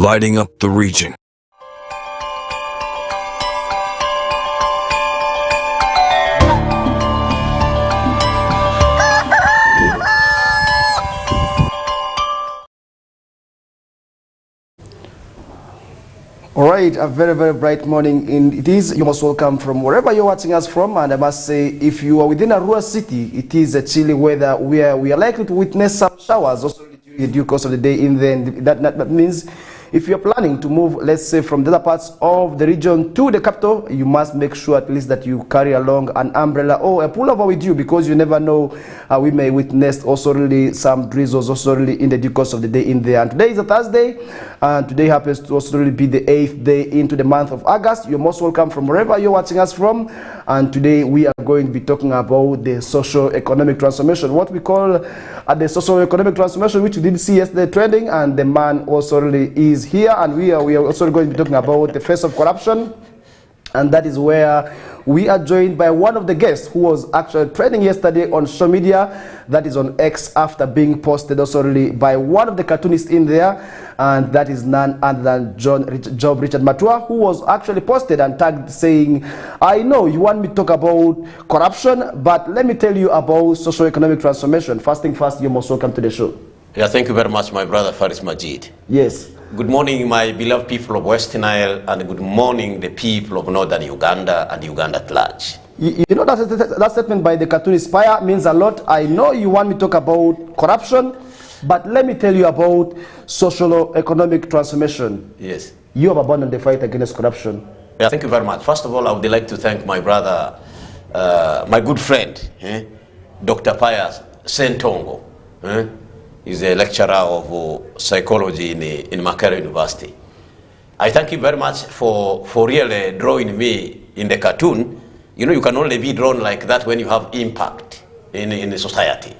lighting up the region. All right, a very, very bright morning. It is. You're most welcome from wherever you're watching us from. And I must say, if you are within a rural city, it is a chilly weather where we are likely to witness some showers also during the due course of the day in there. That means if you're planning to move, let's say, from the other parts of the region to the capital, you must make sure at least that you carry along an umbrella or a pullover with you, because you never know, we may witness also really some drizzles also really in the due course of the day in there. And today is a Thursday, and today happens to also really be the 8th day into the month of August. You're most welcome from wherever you're watching us from. And today we are going to be talking about the socio-economic transformation, what we call the socio-economic transformation, which we did see yesterday trending, and the man also really is here. And we are also going to be talking about the face of corruption, and that is where we are joined by one of the guests who was actually trending yesterday on social media, that is on X, after being posted also really by one of the cartoonists in there, and that is none other than Job Richard Matua, who was actually posted and tagged saying, I know you want me to talk about corruption, but let me tell you about socio-economic transformation. First thing first, you're most welcome to the show. Yeah, thank you very much, my brother Faris Majid. Yes. Good morning, my beloved people of West Nile, and good morning, the people of Northern Uganda and Uganda at large. You know, that statement by the cartoonist Spire means a lot. I know you want me to talk about corruption, but let me tell you about socio-economic transformation. Yes. You have abandoned the fight against corruption. Yeah, thank you very much. First of all, I would like to thank my brother, my good friend, Dr. Pius Sentongo. He's a lecturer of psychology in Makerere University. I thank you very much for really drawing me in the cartoon. You know, you can only be drawn like that when you have impact in the society.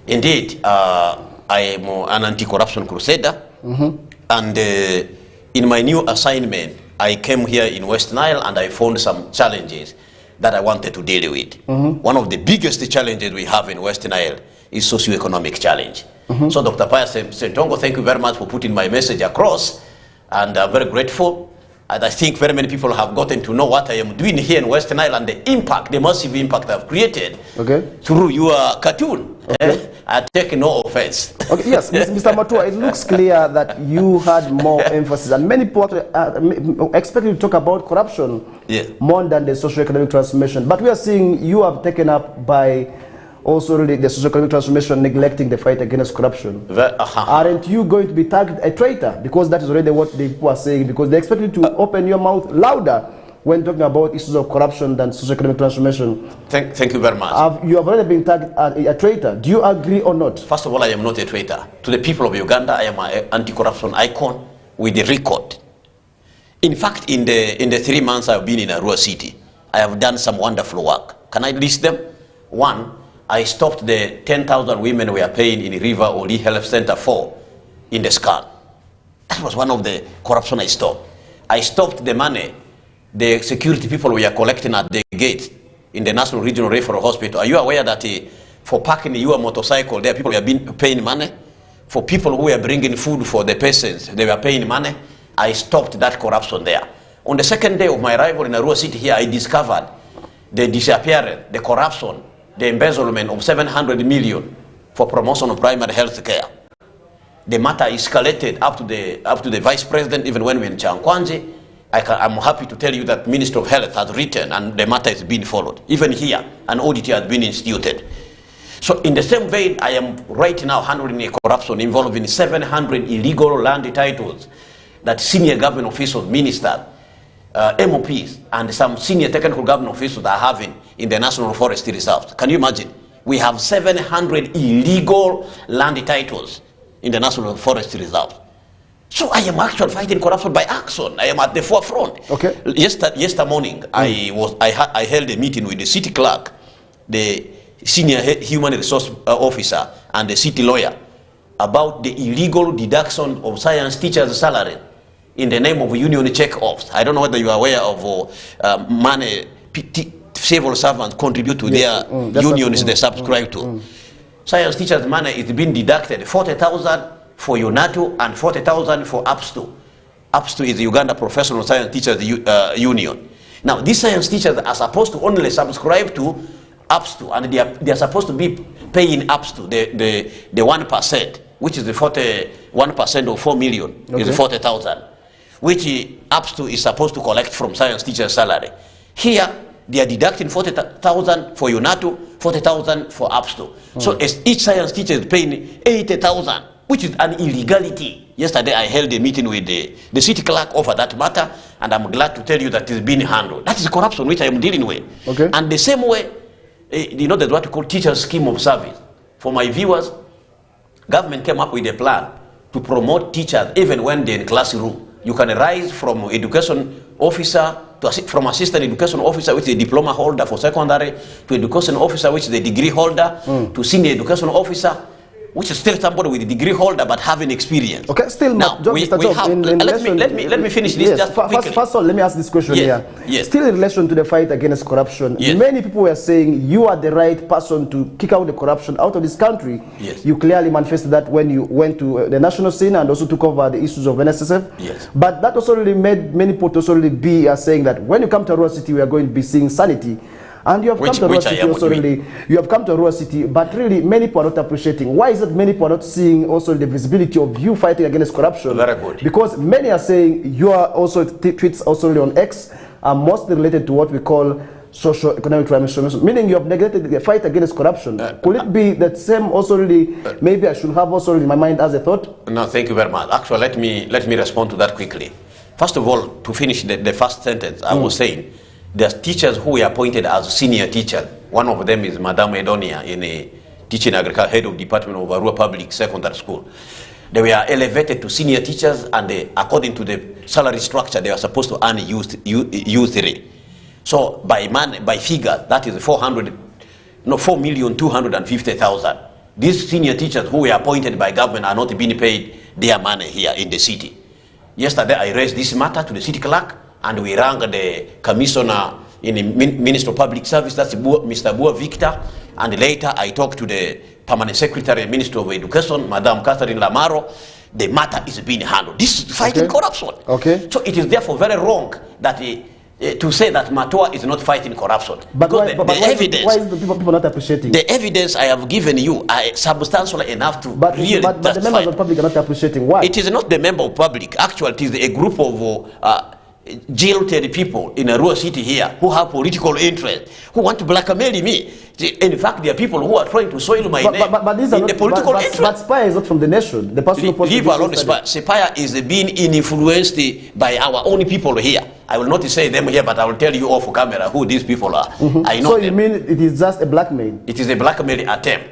Indeed, I am an anti-corruption crusader, and in my new assignment, I came here in West Nile and I found some challenges that I wanted to deal with. One of the biggest challenges we have in West Nile is socio-economic challenge. So Dr. Pius Sentongo, thank you very much for putting my message across, and I'm very grateful. And I think very many people have gotten to know what I am doing here in West Nile and the impact, the massive impact I've created through your cartoon. I take no offense. Okay, yes, Mr. Matua, it looks clear that you had more emphasis, and many people expect you to talk about corruption more than the socio-economic transformation. But we are seeing you have taken up by also really the socio-economic transformation, neglecting the fight against corruption. Aren't you going to be tagged a traitor? Because that is already what the people are saying, because they expect you to open your mouth louder when talking about issues of corruption than socio-economic transformation. Thank you very much. You have already been tagged a traitor. Do you agree or not? First of all, I am not a traitor. To the people of Uganda, I am an anti-corruption icon with a record. In fact, in the 3 months I've been in a rural city, I have done some wonderful work. Can I list them? One, I stopped the 10,000 women we are paying in River Oli Health Center for in the scan. That was one of the corruption I stopped. I stopped the money the security people we are collecting at the gate in the National Regional Referral Hospital. Are you aware that for parking your motorcycle, there are people who have been paying money? For people who are bringing food for the patients, they were paying money. I stopped that corruption there. On the second day of my arrival in a rural city here, I discovered the disappearance, the corruption, the embezzlement of 700 million for promotion of primary health care. The matter escalated up to the vice president, even when we were in Chankwanji. I'm happy to tell you that Minister of Health has written and the matter is being followed. Even here, an audit has been instituted. So in the same vein, I am right now handling a corruption involving 700 illegal land titles that senior government officials, ministers, MOPs, and some senior technical government officials are having in the National Forest Reserve. Can you imagine? We have 700 illegal land titles in the National Forest Reserve. So I am actually fighting corruption by action. I am at the forefront. Okay. Yesterday morning, I held a meeting with the city clerk, the senior human resource officer, and the city lawyer about the illegal deduction of science teachers' salary in the name of union check-offs. I don't know whether you are aware of money civil servants contribute to their unions they subscribe to. Science teachers' money is being deducted 40,000, for UNATU and 40,000 for APSTU. APSTU is the Uganda Professional Science Teachers Union. Now, these science teachers are supposed to only subscribe to APSTU, and they are supposed to be paying APSTU the 1%, which is the 41% of 4 million, is 40,000, which APSTU is supposed to collect from science teachers' salary. Here, they are deducting 40,000 for UNATU, 40,000 for APSTU. So as each science teacher is paying 80,000, which is an illegality. Yesterday, I held a meeting with the city clerk over that matter, and I'm glad to tell you that it's being handled. That is corruption which I am dealing with. Okay. And the same way, you know, there's what we call teacher scheme of service. For my viewers, government came up with a plan to promote teachers even when they're in classroom. You can rise from education officer from assistant education officer, which is a diploma holder for secondary, to education officer, which is a degree holder, to senior education officer, which is still somebody with a degree holder but having experience. Okay, still now let me finish this. Yes, just quickly. First of all, let me ask this question here. Yes. Still in relation to the fight against corruption, yes, many people were saying you are the right person to kick out the corruption out of this country. Yes. You clearly manifested that when you went to the national scene and also took over the issues of NSSF. Yes. But that also really made many people also really be saying that when you come to Arua City, we are going to be seeing sanity. And you have come to Arua City also really, you have come to Arua City, but really many people are not appreciating. Why is it many people are not seeing also the visibility of you fighting against corruption? Very good. Because many are saying you are also tweets also really on X are mostly related to what we call socio-economic transformation, meaning you have neglected the fight against corruption. Could it be that same also really, maybe I should have also in my mind as a thought? No, thank you very much. Actually, let me respond to that quickly. First of all, to finish the first sentence, I was saying, there's teachers who were appointed as senior teachers. One of them is Madam Edonia in a teaching agriculture, head of department of Arua Public Secondary School. They were elevated to senior teachers, and according to the salary structure, they were supposed to earn U3. So by figure, that is 4,250,000. These senior teachers who were appointed by government are not being paid their money here in the city. Yesterday, I raised this matter to the city clerk, and we rang the commissioner in the Minister of Public Service, that's Mr. Bua Victor, and later I talked to the permanent secretary and Minister of Education, Madam Catherine Lamaro. The matter is being handled. This is fighting corruption. Okay. So it is therefore very wrong that to say that Matua is not fighting corruption. But because why is the people not appreciating? The evidence I have given you are substantial enough to really but the members of the public are not appreciating. Why? It is not the member of public. Actually, it is a group of jilted people in Arua City here who have political interest, who want to blackmail me. In fact, there are people who are trying to soil my name but these are in not, the political interest. But Spire is not from the nation. The person who leave alone Spire is being influenced by our own people here. I will not say them here, but I will tell you off camera who these people are. I know so them. You mean it is just a blackmail? It is a blackmail attempt.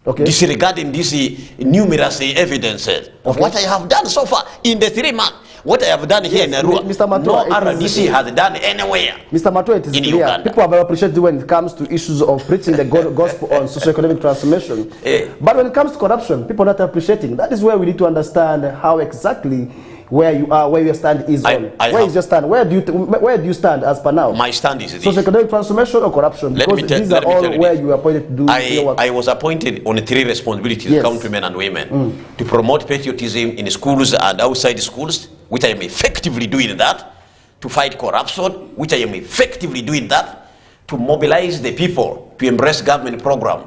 Okay. Disregarding these numerous evidences of what I have done so far in the 3 months. What I have done here in Arua, Mr. Matua, no RDC has done anywhere. Mr. Matua, it is in clear. Uganda. People are very appreciative when it comes to issues of preaching the gospel on socio-economic transformation. But when it comes to corruption, people are not appreciating. That is where we need to understand how exactly where you are, where your stand is on. Where is your stand? Where do you stand as per now? My stand is this. Socio-economic transformation or corruption? Because these are all where you are appointed to do your work. I was appointed on 3 responsibilities, yes, countrymen and women, to promote patriotism in schools and outside schools, which I am effectively doing that, to fight corruption, which I am effectively doing that, to mobilize the people to embrace government program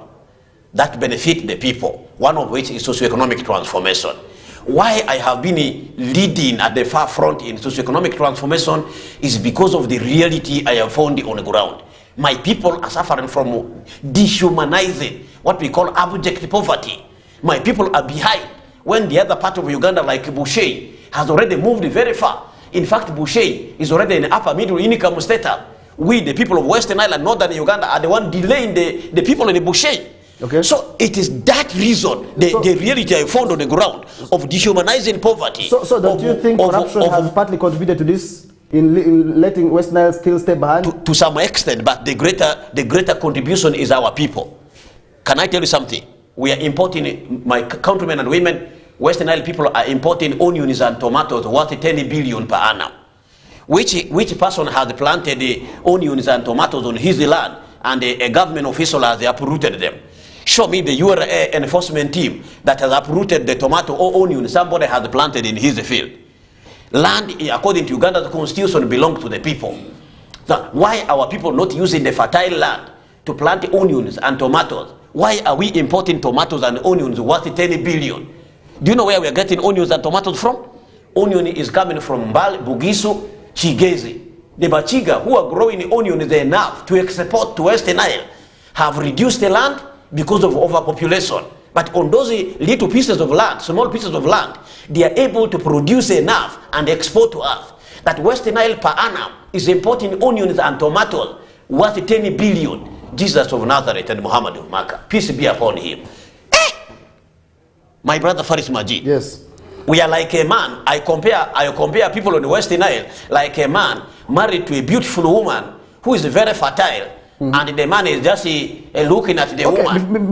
that benefit the people, one of which is socio-economic transformation. Why I have been leading at the far front in socio-economic transformation is because of the reality I have found on the ground. My people are suffering from dehumanizing, what we call abject poverty. My people are behind when the other part of Uganda, like Bushe, has already moved very far. In fact, Bushe is already an upper middle income status. We, the people of Western Island, Northern Uganda, are the one delaying the people in the Bushe. Okay. So it is that reason, the reality I found on the ground of dehumanizing poverty. So don't you think corruption has partly contributed to this in letting Western Island still stay behind? To some extent, but the greater contribution is our people. Can I tell you something? We are importing, my countrymen and women, Western Island people are importing onions and tomatoes worth 10 billion per annum. Which person has planted the onions and tomatoes on his land and a government official has uprooted them? Show me the URA enforcement team that has uprooted the tomato or onion somebody has planted in his field. Land, according to Uganda's constitution, belongs to the people. So why are our people not using the fertile land to plant onions and tomatoes? Why are we importing tomatoes and onions worth 10 billion? Do you know where we are getting onions and tomatoes from? Onion is coming from Mbale, Bugisu, Chigezi. The Bachiga who are growing onions enough to export to Western Nile have reduced the land because of overpopulation. But on those little pieces of land, small pieces of land, they are able to produce enough and export to us. That Western Nile per annum is importing onions and tomatoes worth 10 billion. Jesus of Nazareth and Muhammad of Makkah, peace be upon him. My brother Faris Majid. Yes. We are like a man. I compare people on the Western Nile like a man married to a beautiful woman who is very fertile, and the man is just looking at the woman.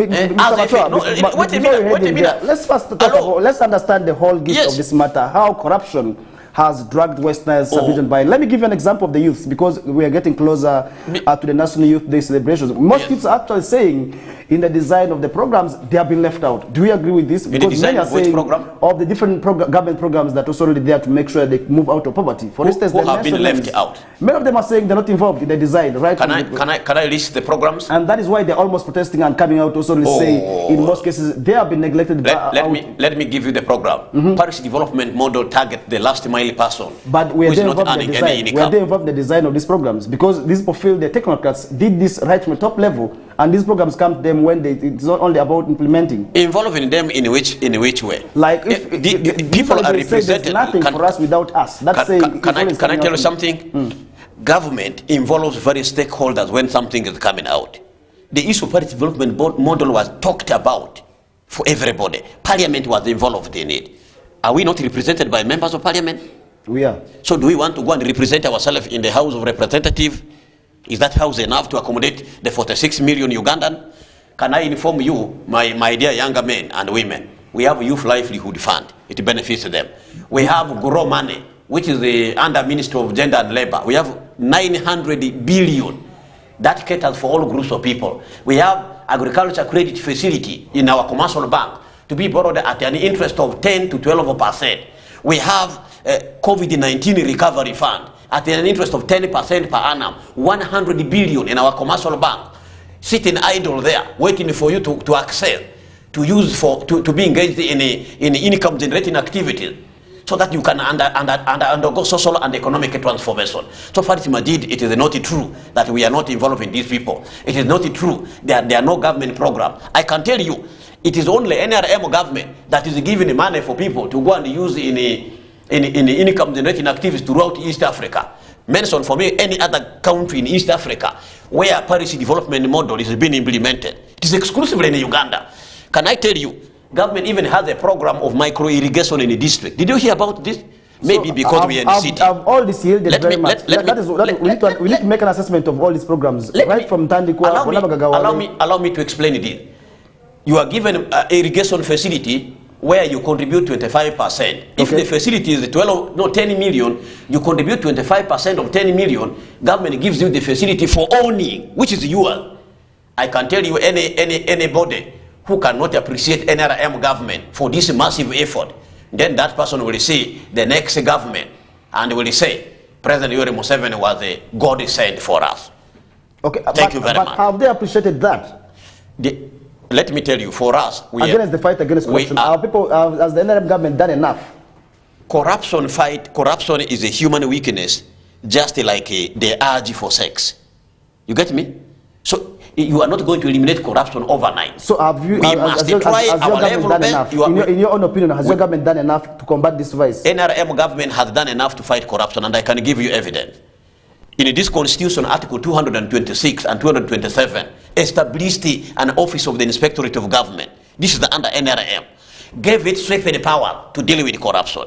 Wait a minute. Let's first talk about, let's understand the whole gist of this matter. How corruption has dragged West Nile's subdivision by. Let me give you an example of the youth, because we are getting closer to the National Youth Day celebrations. Most youths are actually saying in the design of the programs, they have been left out. Do you agree with this? Because many are saying of the different government programs that are already there to make sure they move out of poverty. For instance, who have been left out? Many of them are saying they're not involved in the design, right? Can I list the programs? And that is why they're almost protesting and coming out to also say in most cases they have been neglected. Let me give you the program. Parish development model target the last mile person. But we are involved in the design. We are involved in the design of these programs, because these people feel the technocrats did this right from the top level, and these programs come to them when it's not only about implementing. Involving them in which way? Like if people are represented. There's nothing for us without us. That's saying. Can I tell you something? Government involves various stakeholders when something is coming out. The issue of parish development model was talked about for everybody. Parliament was involved in it. Are we not represented by members of parliament? We are. So do we want to go and represent ourselves in the House of Representatives? Is that house enough to accommodate the 46 million Ugandan? Can I inform you, my dear younger men and women, we have Youth Livelihood Fund. It benefits them. We have Grow Money, which is the under Ministry of Gender and Labor. We have 900 billion. That caters for all groups of people. We have agriculture credit facility in our commercial bank to be borrowed at an interest of 10 to 12%. We have COVID-19 recovery fund at an interest of 10% per annum, 100 billion in our commercial bank, sitting idle there, waiting for you to access, to use to be engaged in income generating activities, so that you can undergo social and economic transformation. So far, Majid, it is not true that we are not involved in these people. It is not true that there are no government program. I can tell you, it is only NRM government that is giving money for people to go and use in income generating activities throughout East Africa. Mention for me any other country in East Africa where parish development model is being implemented. It is exclusively in Uganda. Can I tell you, government even has a program of micro irrigation in the district. Did you hear about this? Maybe because we are in the city. All this yielded very much. We need to make an assessment of all these programs, right from Tandikwa. Allow me to explain it. You are given an irrigation facility where you contribute 25%. If the facility is 10 million, you contribute 25% of 10 million. Government gives you the facility for owning, which is yours. I can tell you anybody who cannot appreciate NRM government for this massive effort, then that person will see the next government and will say, President Yoweri Museveni was a God sent for us. Okay, thank you very much. Have they appreciated that? Let me tell you, for us, against the fight against corruption, has the NRM government done enough? Corruption is a human weakness, just like the urge for sex. You get me? So you are not going to eliminate corruption overnight. So have you? We must try our level best. In your own opinion, has your government done enough to combat this vice? NRM government has done enough to fight corruption, and I can give you evidence. In this constitution, Article 226 and 227 established an office of the Inspectorate of Government. This is under NRM. Gave it strengthened power to deal with corruption.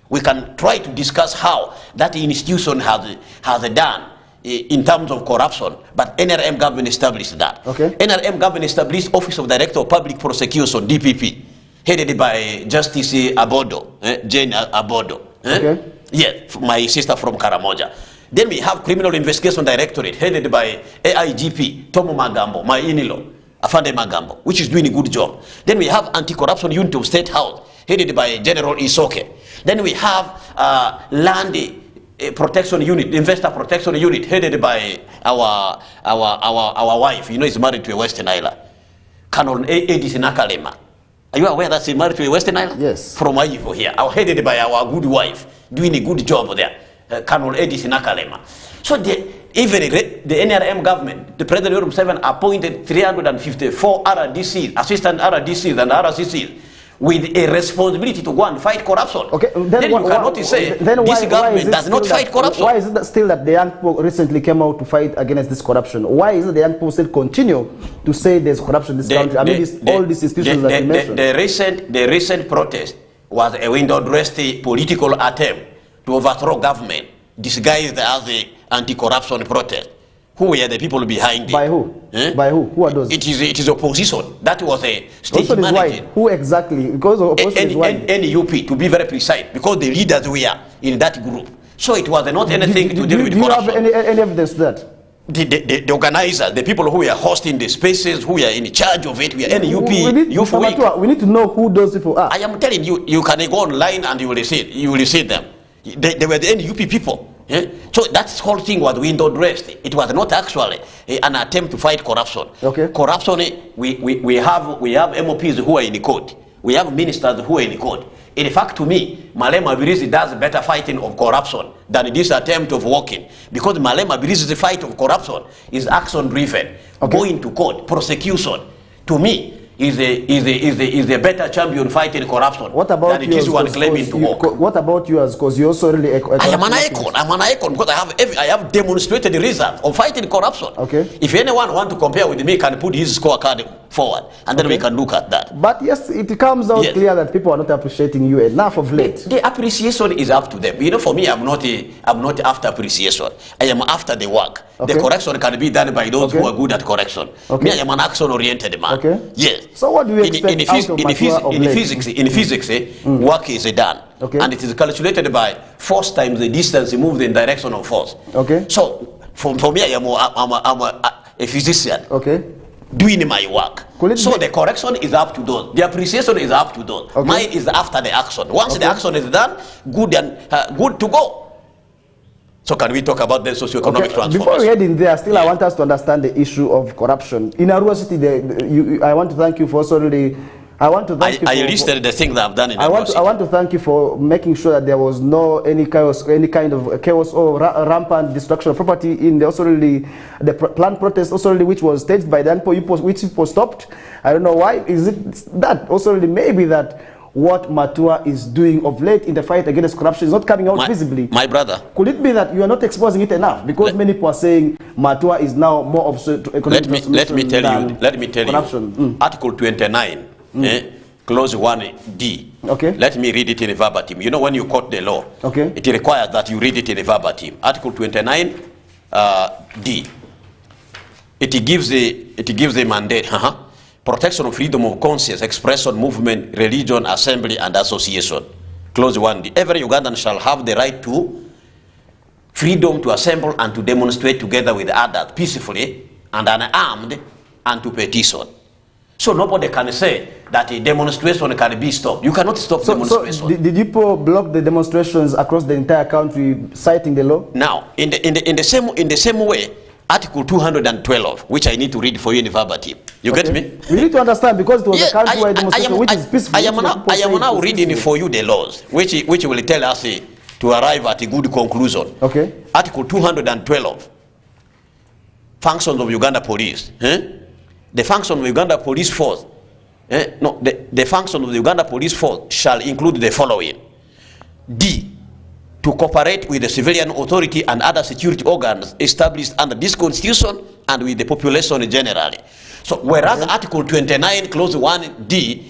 We can try to discuss how that institution has done in terms of corruption, but NRM government established that. Okay. NRM government established Office of Director of Public Prosecution, DPP, headed by Justice Abodo, Jane Abodo. Okay. Yes, my sister from Karamoja. Then we have Criminal Investigation Directorate, headed by AIGP, Tomo Magambo, my in-law. Afande Magambo, which is doing a good job. Then we have anti-corruption unit of State House, headed by General Isoke. Then we have land protection unit, investor protection unit, headed by our wife. You know, he's married to a Western Island, Colonel Edith Nakalema. Are you aware that he's married to a Western Island? Yes. From Ayivo here, headed by our good wife, doing a good job there, Colonel Edith Nakalema. So even the NRM government, the President of 7 appointed 354 RDCs, assistant RDCs and RCCs, with a responsibility to go and fight corruption. Okay, then you cannot say this government does not fight corruption. Why is it still that the young people recently came out to fight against this corruption? Why is it the young people still continue to say there's corruption in this country? I mean, all these institutions that you mentioned. The recent protest was a window-dressed political attempt to overthrow government, disguised as the anti-corruption protest. Who were the people behind it? By who? Eh? By who? Who are those? It is opposition. That was a state Also manager. Who exactly? Because opposition is white. NUP, to be very precise, because the leaders were in that group. So it was not anything to do with corruption. Do you have any evidence that? The organizers, the people who were hosting the spaces, who were in charge of it, were NUP. We need to know who those people are. I am telling you, you can go online and you will see them. They were the NUP people. Yeah? So that whole thing was window dressed. It was not actually an attempt to fight corruption. Okay. Corruption, we have MOPs who are in court. We have ministers who are in court. In fact, to me, Malema Birizi does better fighting of corruption than this attempt of walking. Because Malema Birizi's fight of corruption is action driven. Okay. Going to court, prosecution. To me, is a better champion fighting corruption. What about than it is one claiming to walk. What about yours? Because you also really. I am an icon. I'm an icon because I have demonstrated the results of fighting corruption. Okay. If anyone want to compare with me, can put his scorecard forward, and then we can look at that. But yes, it comes out clear that people are not appreciating you enough of late. The appreciation is up to them. You know, for me, I'm not after appreciation. I am after the work. Okay. The correction can be done by those who are good at correction. Okay. Me, I am an action-oriented man. Okay. Yes. So what do you expect in physics, work is done. Okay. And it is calculated by force times the distance moved in direction of force. Okay. So for me, I'm a physician. Okay. Doing my work. So the correction is up to those. The appreciation is up to those. Okay. Mine is after the action. Once the action is done, good to go. So can we talk about the socioeconomic transformation? Before we head in there, still I want us to understand the issue of corruption. In Arua City, I want to thank you for also really. I listed the things that I've done in Arua City. I want to thank you for making sure that there was no any kind of chaos or rampant destruction of property in the also really the planned protest also really which was staged by the NPO, which people stopped. I don't know why. Is it that also really maybe that what Matua is doing of late in the fight against corruption is not coming out visibly? My brother. Could it be that you are not exposing it enough? Because many people are saying Matua is now more of economic let me tell you. Corruption. Article 29, clause 1D. Okay. Let me read it in a verbatim. You know when you quote the law, okay, it requires that you read it in a verbatim. Article 29, D. It gives a mandate. Protection of freedom of conscience, expression, movement, religion, assembly, and association. Clause 1D. Every Ugandan shall have the right to freedom to assemble and to demonstrate together with others peacefully and unarmed and to petition. So nobody can say that a demonstration can be stopped. You cannot stop demonstration. So did you block the demonstrations across the entire country citing the law? Now, in the same way, Article 212, which I need to read for you in verbatim. You get me? We need to understand because it was a country-wide demonstration which is peaceful. I am now reading for you the laws, which will tell us to arrive at a good conclusion. Okay. Article 212, functions of Uganda Police. The function of the Uganda Police Force, the function of the Uganda Police Force shall include the following. D. To cooperate with the civilian authority and other security organs established under this constitution and with the population generally. So whereas Article 29, clause 1D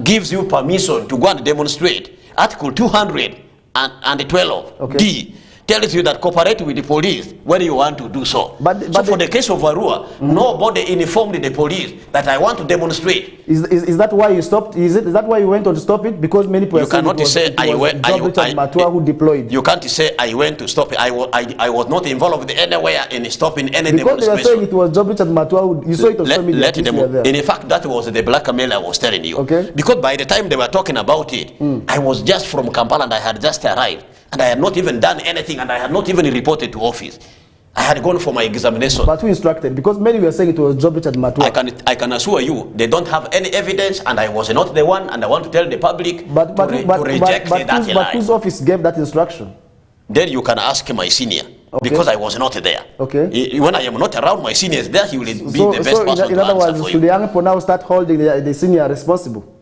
gives you permission to go and demonstrate, Article 212, D tells you that cooperate with the police when you want to do so. But so for the case of Arua, nobody informed the police that I want to demonstrate. Is that why you stopped? Is that why you went on to stop it? Because many people You cannot say I went. Matua who deployed. You can't say I went to stop it. I was not involved anywhere in stopping any because demonstration. Because they were saying it was Job Richard Matua who, you saw it on social media. In fact, that was the blackmail I was telling you. Okay. Because by the time they were talking about it, I was just from Kampala and I had just arrived. And I had not even done anything, and I had not even reported to office. I had gone for my examination. But who instructed? Because many were saying it was Job Richard Matua. I can assure you, they don't have any evidence, and I was not the one, and I want to tell the public to reject that lie. But whose office gave that instruction? Then you can ask my senior, because I was not there. Okay. When I am not around my seniors there, he will be the best person in other to answer words, for should you. the young people now start holding the senior responsible?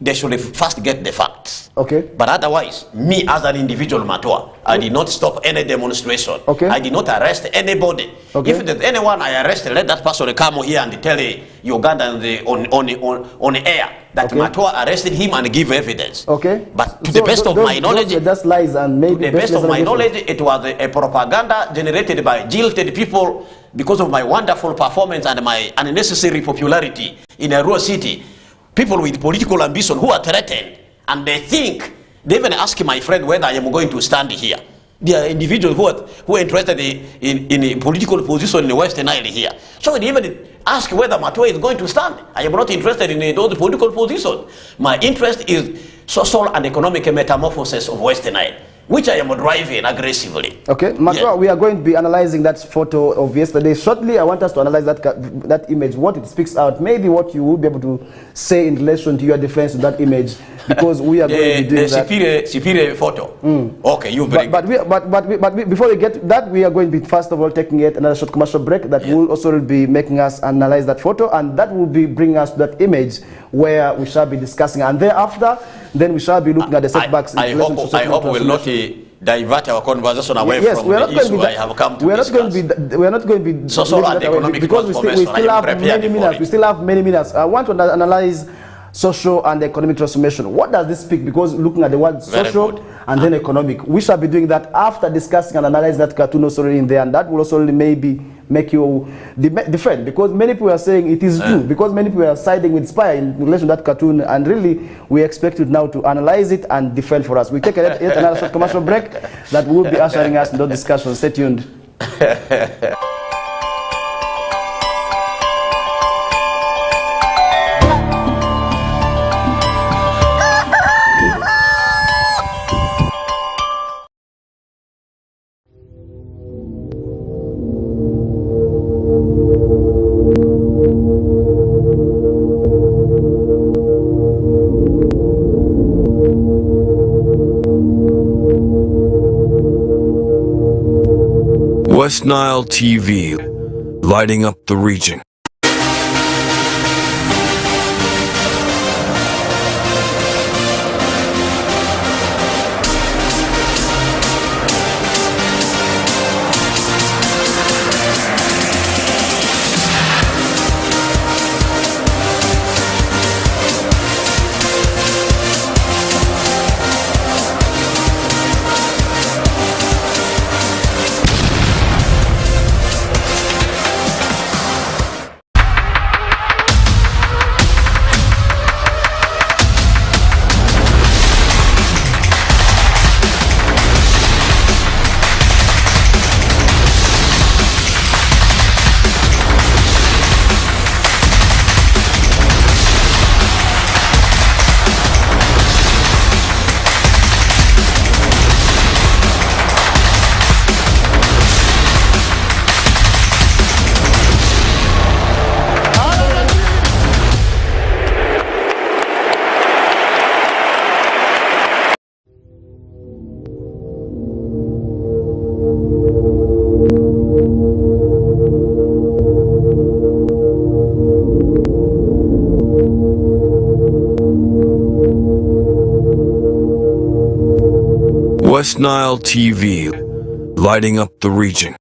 They should first get the facts. Okay. But otherwise, me as an individual Matua, I did not stop any demonstration. Okay. I did not arrest anybody. Okay. If there's anyone I arrested, let that person come here and tell Uganda on air that Matua arrested him and give evidence. Okay. But to the best of my knowledge, that's lies and maybe to the best of my knowledge, it was a propaganda generated by jilted people because of my wonderful performance and my unnecessary popularity in Arua City. People with political ambition who are threatened, and they think, they even ask my friend whether I am going to stand here. There are individuals who are interested in a political position in the Western Nile here. So they even ask whether Matua is going to stand. I am not interested in those political positions. My interest is social and economic metamorphosis of Western Nile, which I am driving aggressively. Okay, Matua, we are going to be analyzing that photo of yesterday. Shortly, I want us to analyze that image, what it speaks out, maybe what you will be able to say in relation to your defense of that image, because we are going to be doing that. The superior photo. Okay, you bring but before we get to that, we are going to be, first of all, taking yet another short commercial break that will also be making us analyze that photo, and that will be bringing us to that image where we shall be discussing, and thereafter, then we shall be looking at the setbacks. I hope we will not divert our conversation away from the issue I have come to discuss. We are not going to be social and economic because we still have many minutes. We still have many minutes. I want to analyze social and economic transformation. What does this speak? Because looking at the word social and then economic, we shall be doing that after discussing and analyzing that cartoon also in there, and that will also maybe make you defend, because many people are saying it is true, because many people are siding with Spire in relation to that cartoon, and really we expect you now to analyze it and defend for us. We take yet another short commercial break that will be ushering us into discussion. Stay tuned. West Nile TV, lighting up the region. West Nile TV, lighting up the region.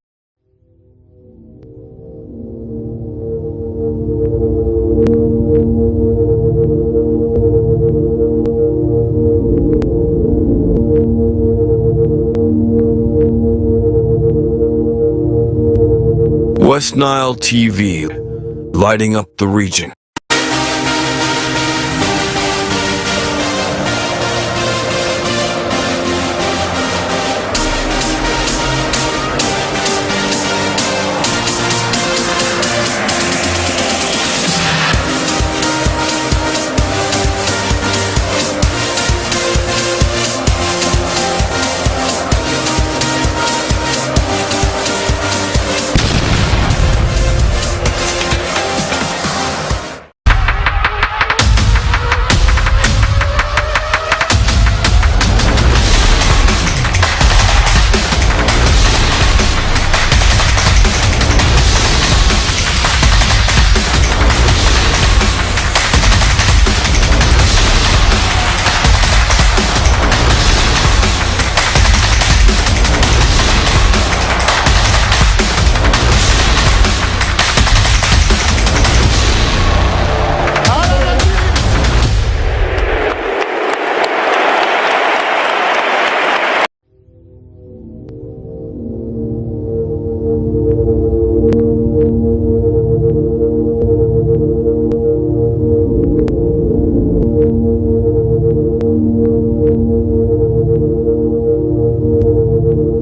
West Nile TV, lighting up the region.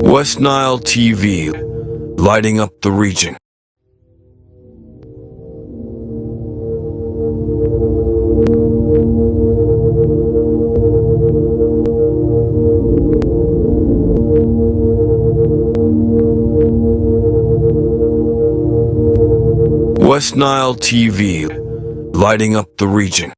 West Nile TV, lighting up the region. West Nile TV, lighting up the region.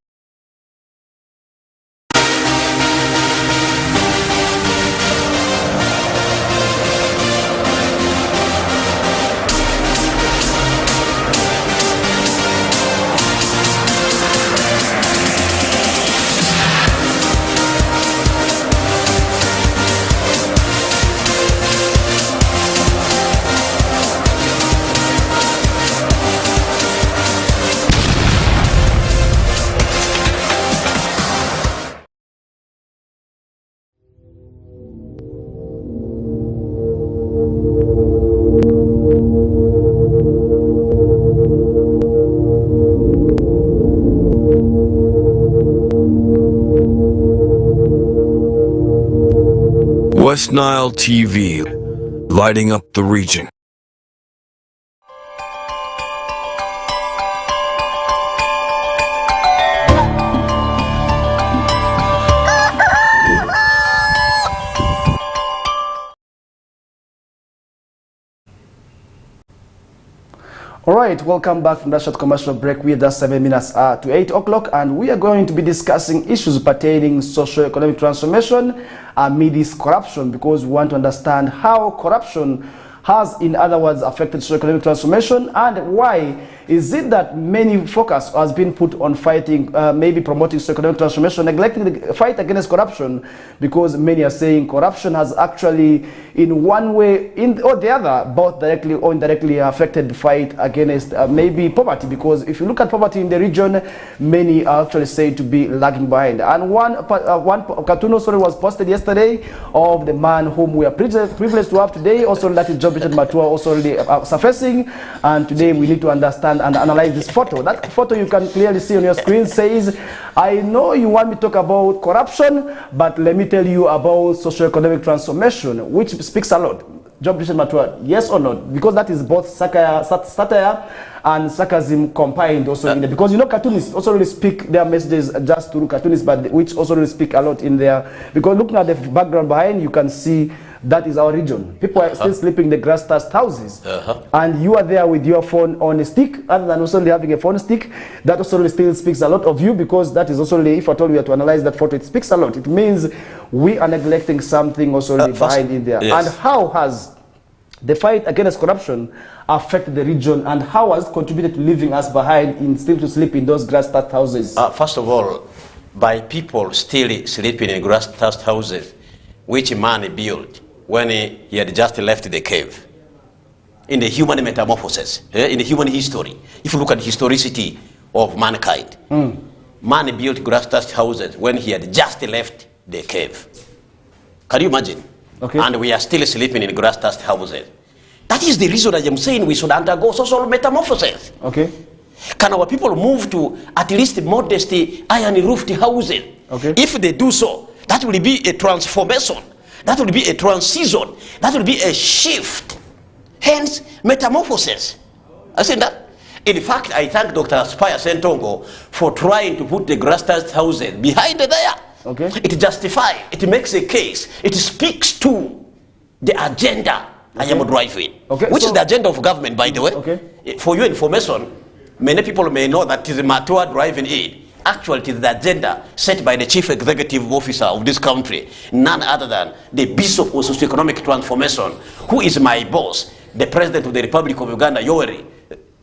West Nile TV, lighting up the region. All right, welcome back from that short commercial break. We are just 7 minutes to 8 o'clock, and we are going to be discussing issues pertaining socio-economic transformation amidst corruption, because we want to understand how corruption has, in other words, affected socio-economic transformation, and why is it that many focus has been put on fighting, maybe promoting socio-economic transformation, neglecting the fight against corruption, because many are saying corruption has actually, in one way or the other, both directly or indirectly affected the fight against maybe poverty, because if you look at poverty in the region, many are actually said to be lagging behind. And one cartoon also was posted yesterday of the man whom we are privileged to have today, also that is Job Richard Matua, also really surfacing, and today we need to understand and analyze this photo. That photo you can clearly see on your screen says, I know you want me to talk about corruption, but let me tell you about socio-economic transformation, which speaks a lot. Job Richard Matua, yes or no? Because that is both satire and sarcasm combined also in there. Because you know cartoonists also really speak their messages just through cartoonists, but which also really speak a lot in there. Because looking at the background behind, you can see that is our region. People are still sleeping in the grass-thatched houses. And you are there with your phone on a stick, other than also having a phone stick. That also really still speaks a lot of you, because that is also really, if at all we are to analyze that photo, it speaks a lot. It means we are neglecting something also really behind in there. Yes. And how has the fight against corruption affected the region, and how has it contributed to leaving us behind in still to sleep in those grass-thatched houses? First of all, by people still sleeping in grass-thatched houses, which man built when he had just left the cave. In the human metamorphosis, in the human history, if you look at the historicity of mankind, man built grass-thatched houses when he had just left the cave. Can you imagine? Okay. And we are still sleeping in grass-thatched houses. That is the reason I am saying we should undergo social metamorphosis. Okay. Can our people move to at least modest iron-roofed houses? Okay. If they do so, that will be a transformation. That will be a transition. That will be a shift. Hence, metamorphosis. I said that. In fact, I thank Dr. Spire Sentongo for trying to put the grass-thatched houses behind there. Okay. It justifies, it makes a case, it speaks to the agenda I am driving. Okay, Which so is the agenda of government, by the way. Okay. For your information, many people may know that it is Matua driving in. Actually, it is the agenda set by the chief executive officer of this country, none other than the Bishop of Socioeconomic Transformation, who is my boss, the President of the Republic of Uganda, Yoweri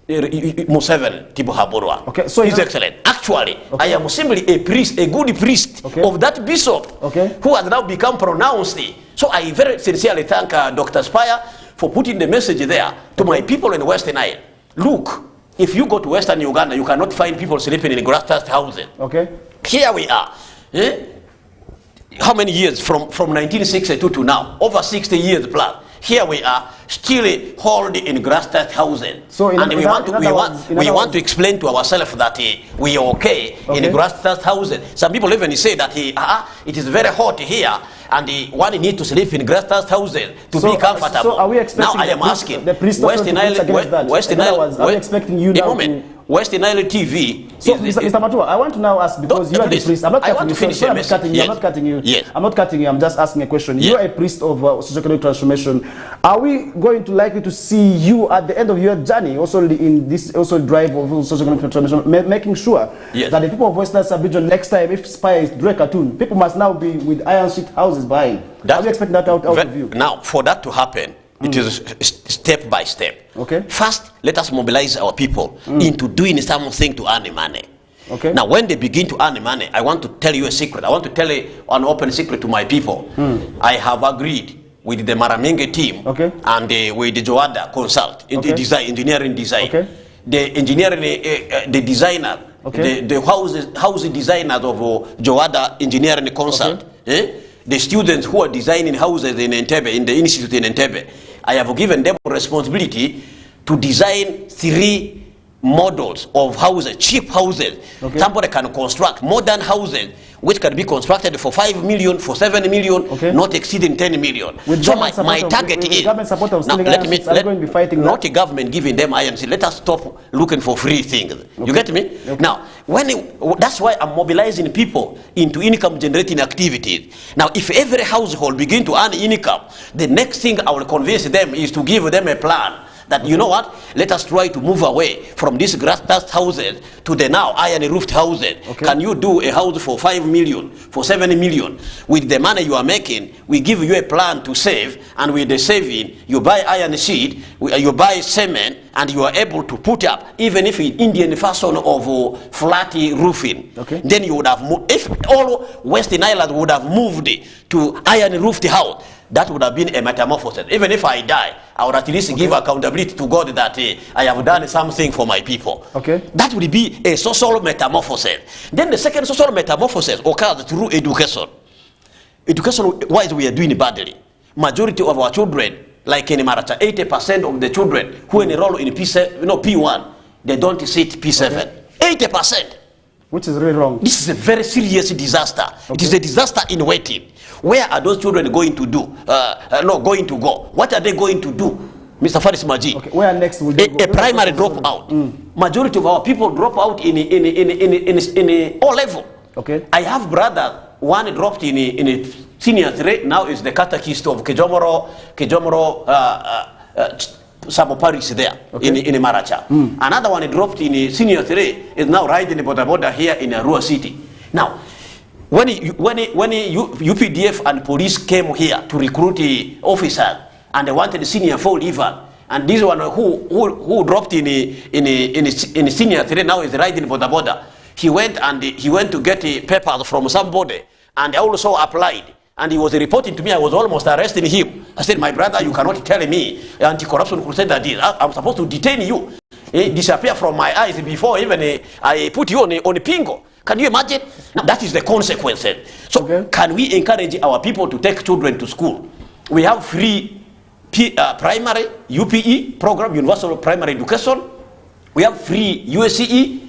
Museveni Tibuhaburwa. Okay, so he's excellent. Actually, I am simply a priest, a good priest of that bishop, who has now become pronounced. So I very sincerely thank Dr. Spire for putting the message there to my people in Western Nile. Look, if you go to Western Uganda, you cannot find people sleeping in grass-thatched houses. Okay. Here we are. How many years from 1962 to now? Over 60 years plus. Here we are, still holding in grass-thatched housing. So and we want to explain to ourselves that we are okay in grass-thatched housing. Some people even say that it is very hot here, and one need to sleep in grass-thatched housing to be comfortable. So are we expecting now I am asking, the priest Western Nile, are we expecting you now to... Western Nile TV. So, Mr. Matua, I want to now ask, because you are the priest. I'm not cutting you. I'm not cutting you. I'm not cutting you. Yes. I'm not cutting you. I'm just asking a question. Yes. You are a priest of socioeconomic transformation. Are we going to likely to see you at the end of your journey, also in this drive of socioeconomic transformation, making sure that the people of Western Sub-region next time, if Spire is to do a cartoon, people must now be with iron sheet houses behind? Are we expecting that out of you? Now, for that to happen, it is step by step. Okay. First, let us mobilize our people into doing something to earn money. Okay. Now, when they begin to earn money, I want to tell you a secret. I want to tell you an open secret to my people. I have agreed with the Maraminge team and with the Joada Consult in the engineering design. The engineering, the designer, the house designers of Joada Engineering Consult. The students who are designing houses in Entebbe, in the institute in Entebbe, I have given them responsibility to design 3 models of houses, cheap houses. Somebody can construct modern houses which can be constructed for 5 million, for 7 million, not exceeding 10 million. So my target is, now not the government giving them iron. Let us stop looking for free things. You get me? Now, that's why I'm mobilizing people into income generating activities. Now, if every household begin to earn income, the next thing I will convince them is to give them a plan. That, you know what, let us try to move away from these grass-thatched houses to the now iron-roofed houses. Can you do a house for 5 million, for 7 million? With the money you are making, we give you a plan to save, and with the saving, you buy iron sheet, you buy cement, and you are able to put up, even if in Indian fashion of flat roofing. Then you would have moved, if all Western Island would have moved to iron-roofed house, that would have been a metamorphosis. Even if I die, I would at least give accountability to God that I have done something for my people. That would be a social metamorphosis. Then the second social metamorphosis occurs through education. Education-wise, we are doing badly. Majority of our children, like in Maracha, 80% of the children who enroll in P1, they don't sit P7. 80%. Which is really wrong. This is a very serious disaster. It is a disaster in waiting. Where are those children going to do? Going to go? What are they going to do? Mr. Faris Maji. Where next will they go? A primary dropout. Majority of our people drop out in O level. I have brother, one dropped in senior 3, now is the catechist of Kejomoro Sabo Paris there in Maracha. Another one dropped in senior 3, is now riding the border here in Arua City. Now, when UPDF and police came here to recruit the officers, and they wanted senior 4 even, and this one who dropped in senior 3 now is riding border. He went to get a paper from somebody, and also applied. And he was reporting to me, I was almost arresting him. I said, my brother, you cannot tell me anti-corruption crusade that is. I'm supposed to detain you. Disappear from my eyes before even I put you on a pingo. Can you imagine? Now, that is the consequences. So can we encourage our people to take children to school? We have free primary, UPE program, universal primary education. We have free USCE.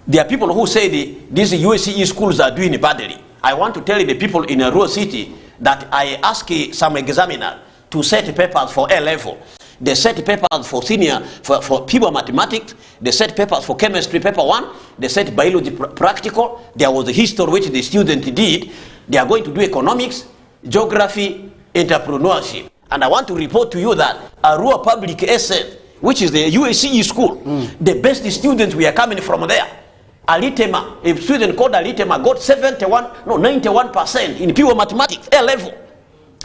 There are people who say these USCE schools are doing badly. I want to tell the people in a rural city that I ask some examiner to set papers for A-level. They set papers for senior, for pure mathematics. They set papers for chemistry, paper 1. They set biology practical. There was a history which the student did. They are going to do economics, geography, entrepreneurship. And I want to report to you that Arua Public Asset, which is the USCE school, the best students we are coming from there. Alitema, a student called Alitema got 91% in pure mathematics, A-level.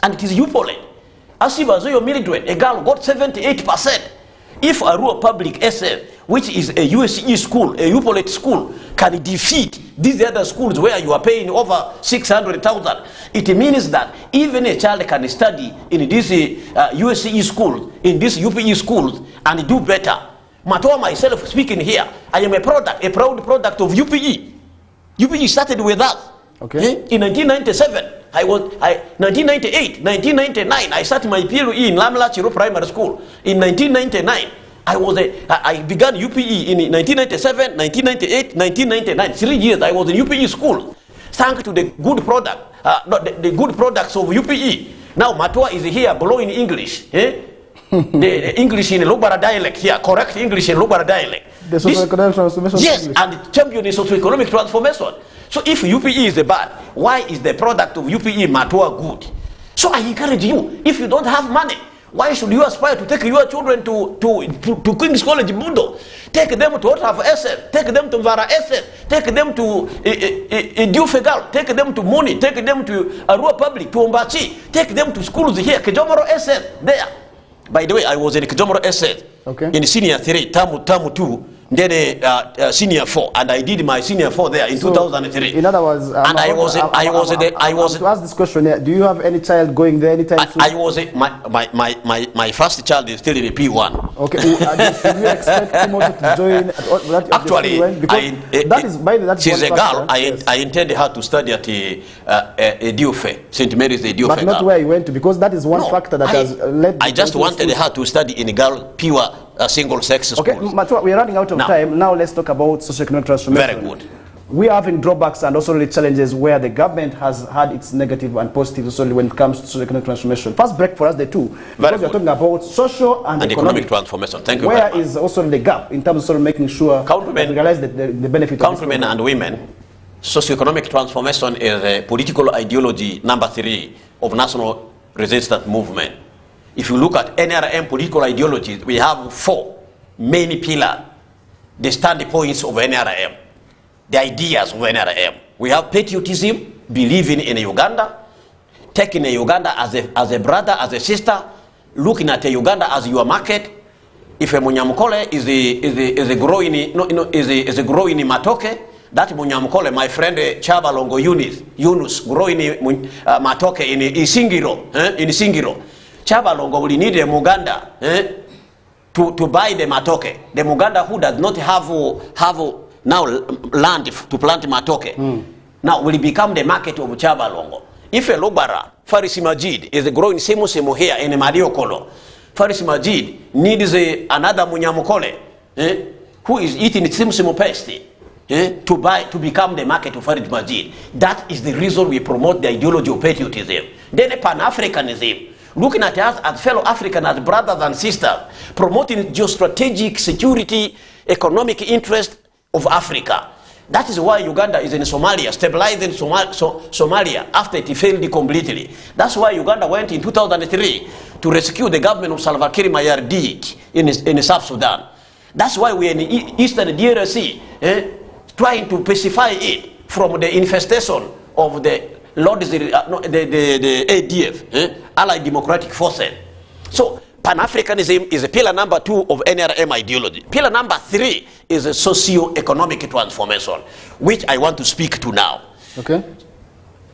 And it is UPOLET. Asiba Zoyo Mildred, a girl got 78%. If Arua Public Asset, which is a USCE school, a UPOLET school, can defeat these other schools where you are paying over 600,000, it means that even a child can study in this USCE school, in these UPE schools, and do better. Matoa myself speaking here, I am a proud product of UPE. UPE started with us. Okay. In 1997, 1998, 1999, I started my PLE in Lamla Chiro Primary School. In 1999, I began UPE in 1997, 1998, 1999. 3 years I was in UPE school. Thanks to the good product, the good products of UPE. Now Matoa is here blowing English. The English in Lubara dialect here, correct English in Lubara dialect. The socio-economic transformation. Yes, and champion is socio-economic transformation. So if UPE is bad, why is the product of UPE Matua good? So I encourage you, if you don't have money, why should you aspire to take your children to King's College Bundo? Take them to Otaf Asset, take them to Vara Asset, take them to Dufegal, take them to Moni, take them to Arua Public, to Ombachi, take them to schools here, Kejomoro Asset, there. By the way, I was in Kejomoro Asset, in senior 3, term 2, then senior 4, and I did my senior 4 there in 2003. In other words, and I was to ask this question here, do you have any child going there anytime soon? I was my first child is still in the P1. Okay, should you expect Timothy to join that? Actually, she's a girl. Yes. I intended her to study at Diofe, St. Mary's Diofe. But not where you went to, because that is one factor that has led. I just wanted her to study in a girl pure single-sex school. Okay, Matua, we're running out of time. Now let's talk about socio-economic transformation. Very good. We are having drawbacks and also the challenges where the government has had its negative and positive also when it comes to socio-economic transformation. First break for us, the two. Because we're talking about social and economic transformation. Thank you Where very much. is also the gap in terms of sort of making sure that we realize the benefit of countrymen and women, socio-economic transformation is a political ideology number 3 of national resistance movement. If you look at NRM political ideologies, we have 4 main pillars, the standpoints of NRM, the ideas of NRM. We have patriotism, believing in Uganda, taking Uganda as a brother, as a sister, looking at Uganda as your market. If a Munyamukole is a growing matoke, that Munyamukole, my friend Chaba Longo Yunus growing matoke in Singiro. Chaba Longo will need a Muganda to buy the matoke. The Muganda who does not have now land to plant matoke, now will become the market of Chaba Longo. If a Lobara, Faris Majid is growing semo here in Mario Kolo, Faris Majid needs another Munyamukole who is eating semo paste to become the market of Faris Majid. That is the reason we promote the ideology of patriotism. Then Pan-Africanism, looking at us as fellow Africans, as brothers and sisters, promoting geostrategic security, economic interest of Africa. That is why Uganda is in Somalia, stabilizing Somalia after it failed completely. That's why Uganda went in 2003 to rescue the government of Salva Kiir Mayardit in South Sudan. That's why we are in the Eastern DRC, trying to pacify it from the infestation of the the ADF, Allied Democratic Forces. So Pan-Africanism is a pillar number 2 of NRM ideology. Pillar number 3 is a socio-economic transformation, which I want to speak to now. Okay.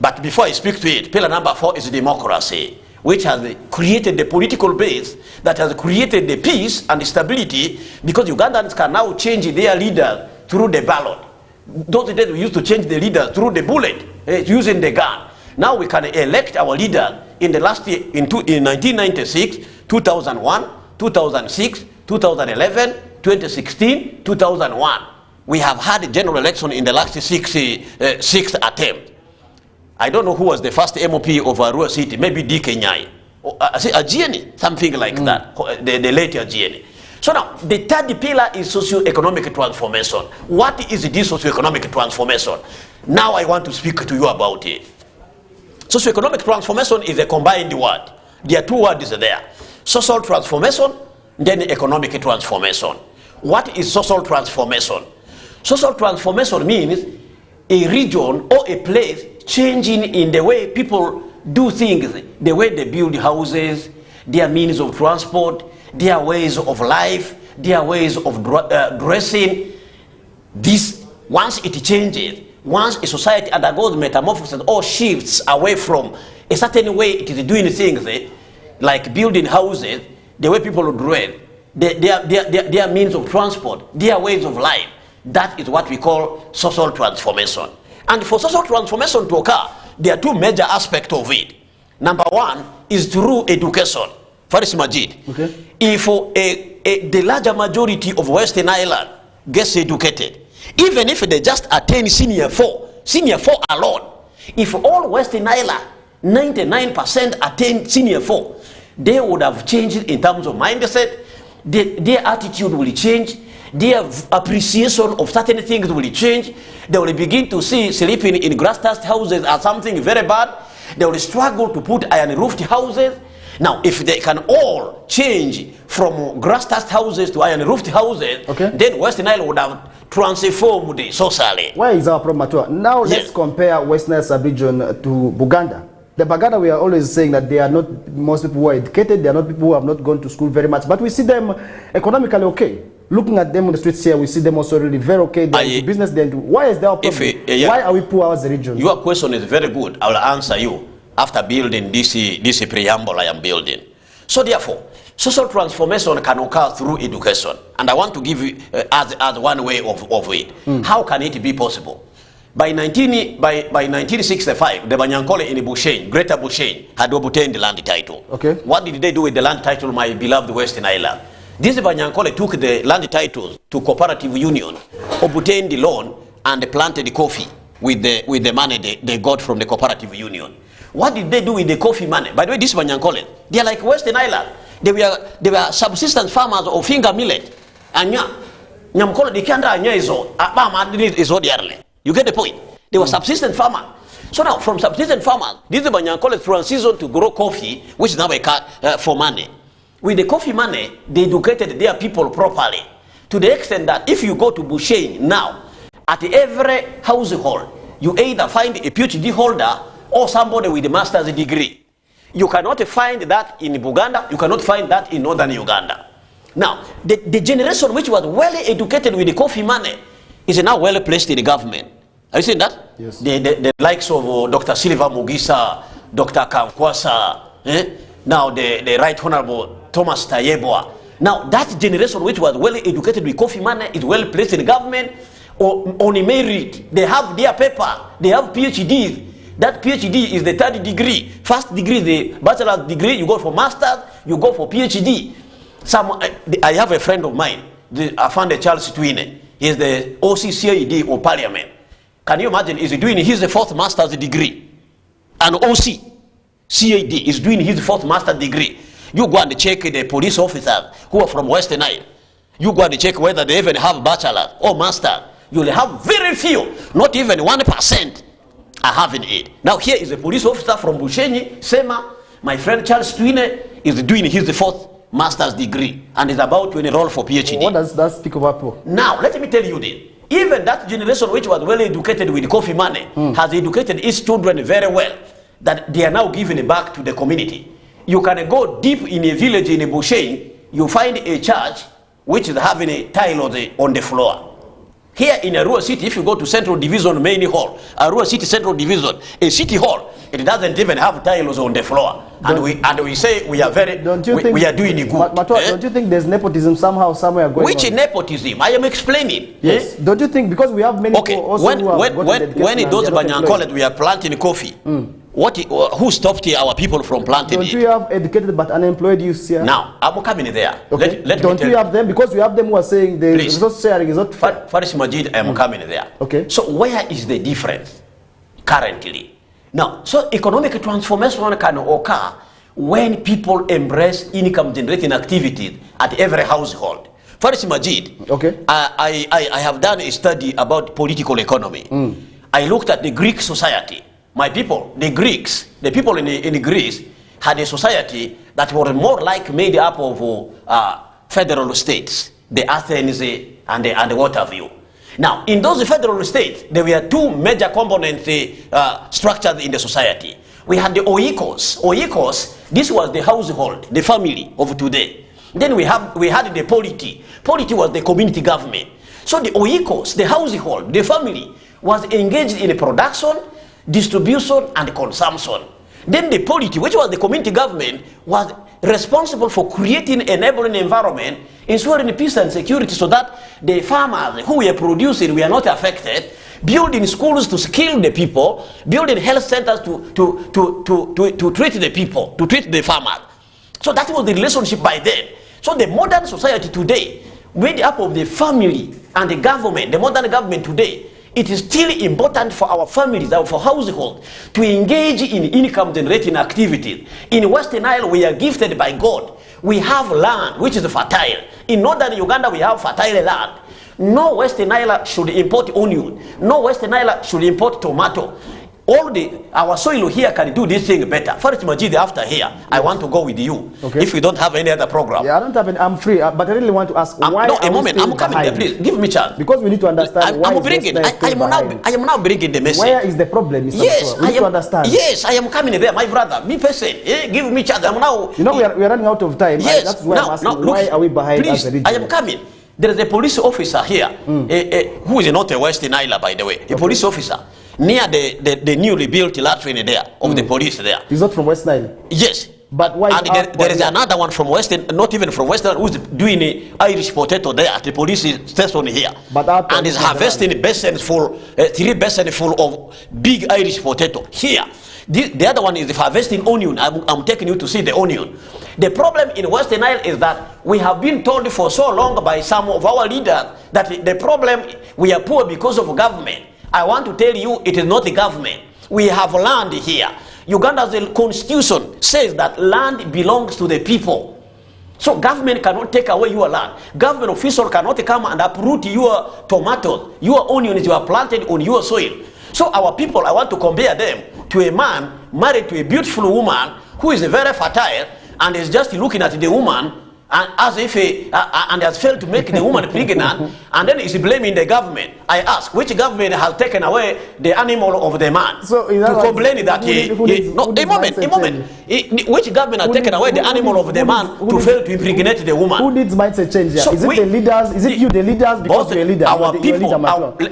But before I speak to it, pillar number 4 is democracy, which has created the political base that has created the peace and stability, because Ugandans can now change their leaders through the ballot. Those days we used to change the leaders through the bullet, using the gun. Now we can elect our leader in the last year, in 1996, 2001, 2006, 2011, 2016, 2001. We have had a general election in the last sixth attempt. I don't know who was the first MOP of Arua City, maybe D. Kenyai, or Ajieni, something like that, the later Ajieni. So now, the third pillar is socio-economic transformation. What is this socio-economic transformation? Now I want to speak to you about it. Socio-economic transformation is a combined word. There are two words there. Social transformation, then economic transformation. What is social transformation? Social transformation means a region or a place changing in the way people do things, the way they build houses, their means of transport, their ways of life, their ways of dressing. This, once it changes, once a society undergoes metamorphosis or shifts away from a certain way it is doing things, like building houses, the way people dress, their means of transport, their ways of life, that is what we call social transformation. And for social transformation to occur, there are two major aspects of it. Number one is through education. Faris Majid, okay. If the larger majority of Western Ireland gets educated, even if they just attain senior 4 alone, if all Western Ireland, 99% attain senior 4, they would have changed in terms of mindset, their attitude will change, their appreciation of certain things will change. They will begin to see sleeping in grass-thatched houses as something very bad. They will struggle to put iron-roofed houses. Now, if they can all change from grass-thatched houses to iron-roofed houses, okay, then Western Ireland would have transformed socially. Where is our problem? Now, let's compare Western Isles sub-region to Buganda. The Baganda, we are always saying that they are not, most people who are educated, they are not people who have not gone to school very much, but we see them economically okay. Looking at them on the streets here, we see them also really very okay. They're into business, they're into, why is there a problem? Why are we poor as a region? Your question is very good. I will answer you after building this preamble I am building. So therefore, social transformation can occur through education. And I want to give you as one way of it. How can it be possible? By 1965, the Banyankole in Bushane, Greater Bushane, had obtained the land title. Okay. What did they do with the land title, my beloved Western Island? These Banyankole took the land titles to cooperative union, obtained the loan, and planted the coffee with the money they got from the cooperative union. What did they do with the coffee money? By the way, this Banyankole, they are like Western Island. They were subsistence farmers of finger millet. Anya, Nyamkole, they can't anya izo. You get the point? They were subsistence farmers. So now, from subsistence farmers, this Banyankole transition to grow coffee, which is now for money. With the coffee money, they educated their people properly, to the extent that if you go to Bushane now, at every household, you either find a PhD holder or somebody with a master's degree. You cannot find that in Buganda, you cannot find that in northern Uganda. Now, the generation which was well educated with the coffee money is now well placed in the government. Have you seen that? Yes. The likes of Dr. Silva Mugisa, Dr. Kamkwasa, now the Right Honorable Thomas Tayebwa. Now, that generation which was well educated with coffee money is well placed in the government or on a merit. They have their paper, they have PhDs. That PhD is the third degree. First degree is the bachelor's degree. You go for master's, you go for PhD. I have a friend of mine, I found Charles Twine. He is the OCCID of Parliament. Can you imagine? He's doing his fourth master's degree. And OCCID is doing his fourth master's degree. You go and check the police officers who are from Western Isle. You go and check whether they even have bachelor or master. You'll have very few, not even 1% are having it. Now here is a police officer from Bushenyi, Sema. My friend Charles Twine is doing his fourth master's degree and is about to enroll for PhD. What does that speak about? Now, let me tell you this. Even that generation which was well educated with coffee money has educated its children very well, that they are now giving back to the community. You can go deep in a village in a Bushane, you find a church which is having a tile on the floor. Here in Arua City, if you go to Central Division Main Hall, Arua City Central Division, a city hall, it doesn't even have tiles on the floor. And we say we are very, we are doing good. Don't you think there's nepotism somehow, somewhere going Which on? Nepotism? I am explaining. Yes. Don't you think, because we have many people also when those Banyankole we are planting coffee, who stopped our people from planting Don't it? we have educated but unemployed youths here? Now, I'm coming there. Okay. Let Don't me we have them? Because we have them who are saying the resource sharing is not fair. Faris Majid, I'm coming there. Okay. So where is the difference currently? Now, so economic transformation can occur when people embrace income generating activities at every household. Faris Majid, okay. I have done a study about political economy. I looked at the Greek society. My people, the Greeks, the people in Greece had a society that was more like made up of federal states, the Athens and what have you. Now, in those federal states, there were two major components structured in the society. We had the oikos. Oikos, this was the household, the family of today. Then we had the polity. Polity was the community government. So the oikos, the household, the family, was engaged in production, distribution, and consumption. Then the polity, which was the community government, was responsible for creating enabling environment, ensuring peace and security so that the farmers who were producing were not affected, building schools to skill the people, building health centers to treat the people, to treat the farmers. So that was the relationship by then. So the modern society today, made up of the family and the government, the modern government today, it is still important for our families, for households, to engage in income generating activities. In Western Nile, we are gifted by God. We have land which is fertile. In northern Uganda, we have fertile land. No Western Nile should import onion. No Western Nile should import tomato. Our soil here can do this thing better. Faris Majid, after here, I want to go with you. Okay. If we don't have any other program. Yeah, I don't have any, I'm free, but I really want to ask why. No, a moment, I'm coming there, please. Give me a chance. Because we need to understand why. I am now bringing the message. Where is the problem, Mr. Yes, we need to understand. Yes, I am coming there, my brother. Be patient. Give me a chance. I'm now. You know, we are running out of time. Yes, that's why I'm asking, why are we behind please, as a region? I am coming. There is a police officer here, who is not a Western Island, by the way. A police officer near the newly built latrine there of the police there. He's not from West Nile. Yes. But why? And there is another one from Western, not even from Western, who's doing the Irish potato there at the police station here. And is harvesting basins full, 3 basins full of big Irish potato here. The other one is harvesting onion. I'm taking you to see the onion. The problem in Western Nile is that we have been told for so long by some of our leaders that the problem, we are poor because of government. I want to tell you, it is not the government. We have land here. Uganda's constitution says that land belongs to the people. So government cannot take away your land. Government official cannot come and uproot your tomatoes, your onions you are planted on your soil. So our people, I want to compare them to a man married to a beautiful woman who is very fertile and is just looking at the woman and as if and has failed to make the woman pregnant, and then is blaming the government. I ask, which government has taken away the animal of the man? So to complain that which government has taken away the animal of the man to fail to impregnate the woman? Who needs mindset change here? So is it the leaders? Is it you, the leaders? Because you're a leader. Our people,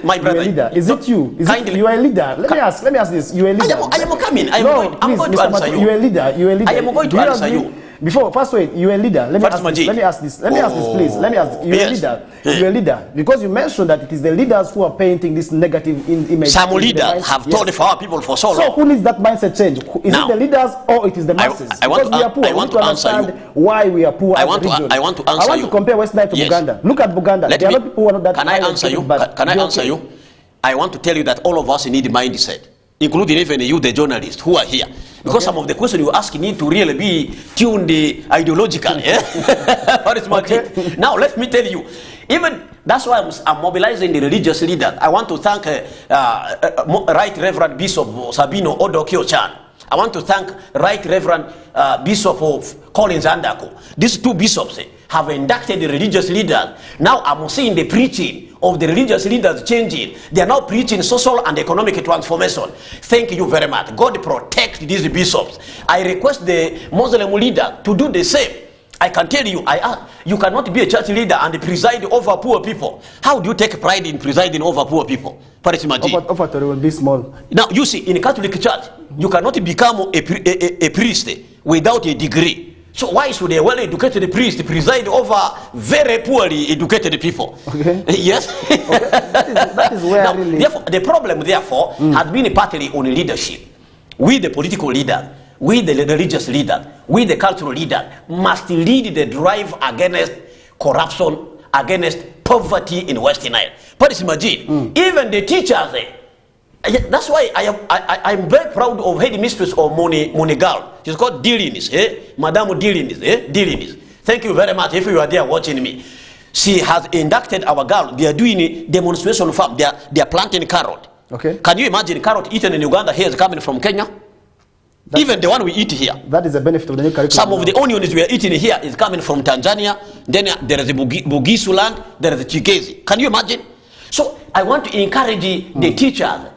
my brother. Is it you? Is it you are a leader? Let me ask this. You are a leader. I am coming. I am going to answer you. You are a leader. You are a leader. I am going to answer you. Before, first wait, you are a leader. Let me ask this, please. Let me ask. You are a leader. You are a leader. Because you mentioned that it is the leaders who are painting this negative image. Some leaders have told for our people for so long. So who needs that mindset change? Is it the leaders or it is the masses? Because we are poor. I want to understand why we are poor. I want to answer you. I want to compare West Nile to Buganda. Look at Buganda. There are not people who are not that. Can I answer you? Can I answer you? I want to tell you that all of us need mindset, including even you, the journalists who are here. Because some of the questions you ask need to really be tuned ideologically. Now, let me tell you, even that's why I'm mobilizing the religious leaders. I want to thank Right Reverend Bishop Sabino Odokio-chan. I want to thank Right Reverend Bishop of Collins Andako. These two bishops have inducted the religious leaders. Now I'm seeing the preaching of the religious leaders changing. They are now preaching social and economic transformation. Thank you very much. God protect these bishops. I request the Muslim leader to do the same. I can tell you, you cannot be a church leader and preside over poor people. How do you take pride in presiding over poor people? Offertory will be small. Now, you see, in a Catholic church, you cannot become a priest without a degree. So why should a well-educated priest preside over very poorly educated people? Okay. Yes? Okay. That is where now, really... the problem, therefore, has been partly on leadership. we the political leaders, we the religious leaders, we the cultural leaders must lead the drive against corruption, against poverty in Western Nile. But it's imagine, even the teachers, that's why I'm very proud of headmistress of Monigal. She's called Dilinis, Madame Dilinis, Dilinis. Thank you very much if you are there watching me. She has inducted our girl. They are doing a demonstration farm. They are planting carrot. Okay. Can you imagine carrot eaten in Uganda here is coming from Kenya? Even the one we eat here. That is the benefit of the new curriculum. Some of the onions we are eating here is coming from Tanzania. Then there is the Bugisu land. There is the Chigezi. Can you imagine? So I want to encourage the teachers.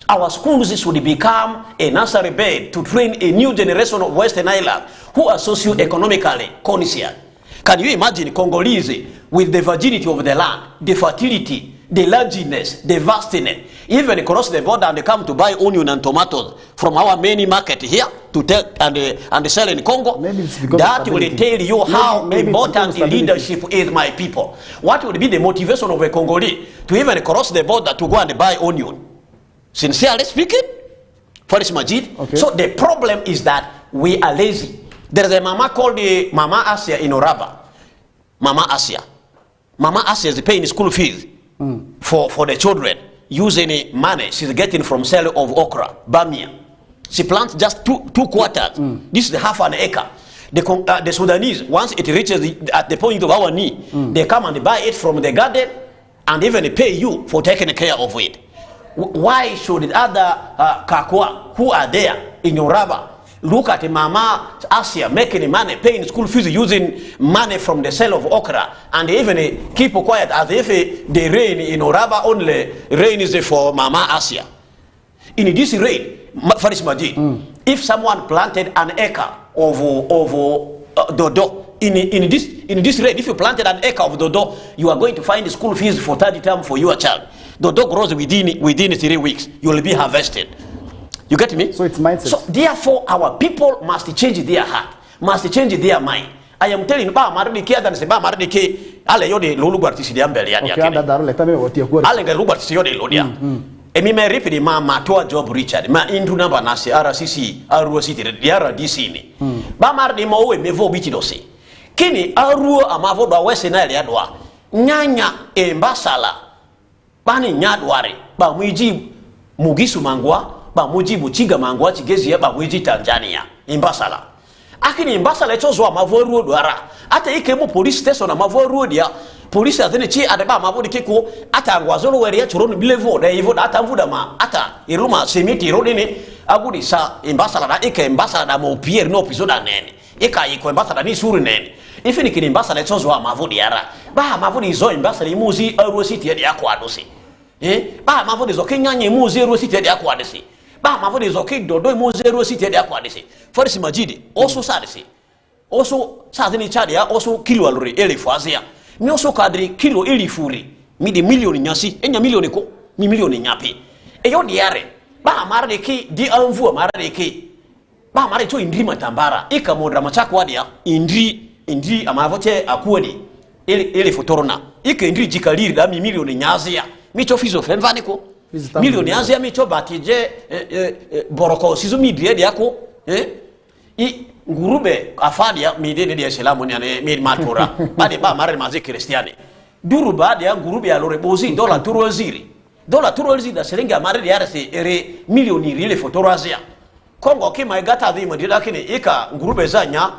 Our schools should become a nursery bed to train a new generation of Western Islands who are socio-economically conscious. Can you imagine Congolese with the virginity of the land, the fertility, the largeness, the vastness, even across the border, and they come to buy onion and tomatoes from our main market here to take and sell in Congo? That will tell you how important leadership is, my people. What would be the motivation of a Congolese to even cross the border to go and buy onion? Sincerely speaking, for this Majid. Okay. So the problem is that we are lazy. There is a mama called the Mama Asia in Oraba. Mama Asia. Mama Asia is paying school fees for the children using money she's getting from sale of okra, bamia. She plants just two quarters. This is half an acre. The Sudanese, once it reaches at the point of our knee, they come and buy it from the garden and even pay you for taking care of it. Why should other Kakwa who are there in Oraba look at Mama Asia making money, paying school fees using money from the sale of okra, and even keep quiet as if the rain in Oraba only rain is for Mama Asia? In this rain, Faris Majid, if someone planted an acre of dodo, in this rain, if you planted an acre of dodo, you are going to find school fees for 30 term for your child. Dodo grows within 3 weeks. You will be harvested. You get me? So it's mindset. So therefore, our people must change their heart, must change their mind. I am telling you, ba maridike than se ba maridike ale yode lolu gwartisi dia mbele ya dia kene. Ale ga gwartisi yode lodia. Emi me repeat ma to job Richard ma indu namba na se RCC Arua City diara DC ni. Ba maridi mo we mevo biti dose. Kini Arua amavo do wese na ile adwa. Nyanya embasala. Bani nyadware ba mwiji Mugisu mangwa ba muji Muchiga mangwa Chigezi ya ba mwiji Tanzania imbasala. Akini imbasala chozo amavo dwara. Ata ike mu police station amavo dia. Police atene chi adeba amavo dikeko ata ngwazolo were ya churoni bilevo da yivo ata mvuda ma ata iruma semiti rodini agudi sa imbasala da ike imbasala da mo pierre no episode nene. Ika yiko imbasala ni suru nene. Ifini kini imbasala chozo amavo diara. Ba amavo dizo imbasala imuzi Arua City ya kwa dosi. Ba amavo dizo kenyanye imuzi Arua City ya kwa dosi. Ba amavo dizo ke dodo imuzi Arua City ya kwa dosi. Forisi Majidi also sadisi. Also sadini chadi ya also kilo aluri elifu azia. Mi also kadri kilo elifuri. Mi de milioni nyasi. Enya milioni ko. Mi milioni nyapi. Eyo diare. Ba amare ki di anvu amare ki. Ba amare cho indri matambara. Ika modra machako wadia. Indri amavote akuodi. Ele fotorona. Ika indri jikaliri da mi milioni nyazia. Mi cho fizo fenvaniko. Milioni nyazia mi cho batije boroko sizo mi diede yako. Ngurube afadia midede dia selamu ni mi matura bade ba mare mazi kristiani duru bade ya ngurube ya lore bozi dola turo ziri da selenga mare dia rese ere milioni rile fotorazia Kongo kima igata dhi madira kini ika ngurube zanya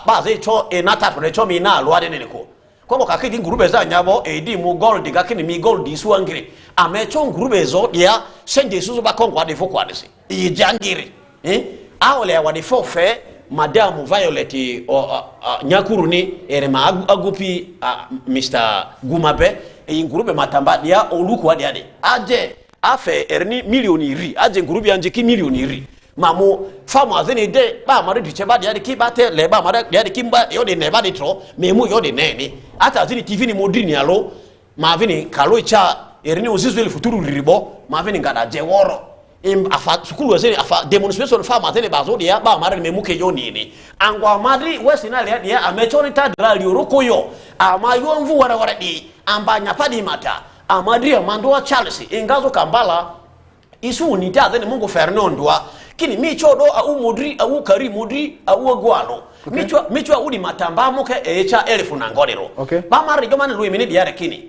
ba ze cho enata pre cho mi na lwade neneko Kongo kakidi ngurube zanya bo edi mu gold gakini mi gold isu angire amecho ngurube zo dia sende suzu ba Kongo ade foko adese ijangire awole ya wade fofe Madame Violet Nyakuru ni erema agupi Mr. Gumabe ngurube matamba dia oluku wadi ade aje afe erni milioni ri aje ngurube anje ki milioni ri mamu famu azeni de ba mari diche ba dia ki bate le ba mari dia kimba yode ne ba ditro memu yode neni ata azini TV ni modrini alo mavini kaloicha erni uzizwe le futuru ribo mavini ngada je woro afa sukulu wazeni afa demonstration fa matene bazodi ya ba mara memuke yoni ni angwa madri wesina le dia amechoni tadra lioroko yo amayo mvu wara di ambanya padi mata amadri amando Charles ingazo kambala isu unita zeni Mungu Fernando kini micho do au modri au kari modri au gwalo micho udi matamba moke echa elfu na ngorero ba mari do man luimini diare kini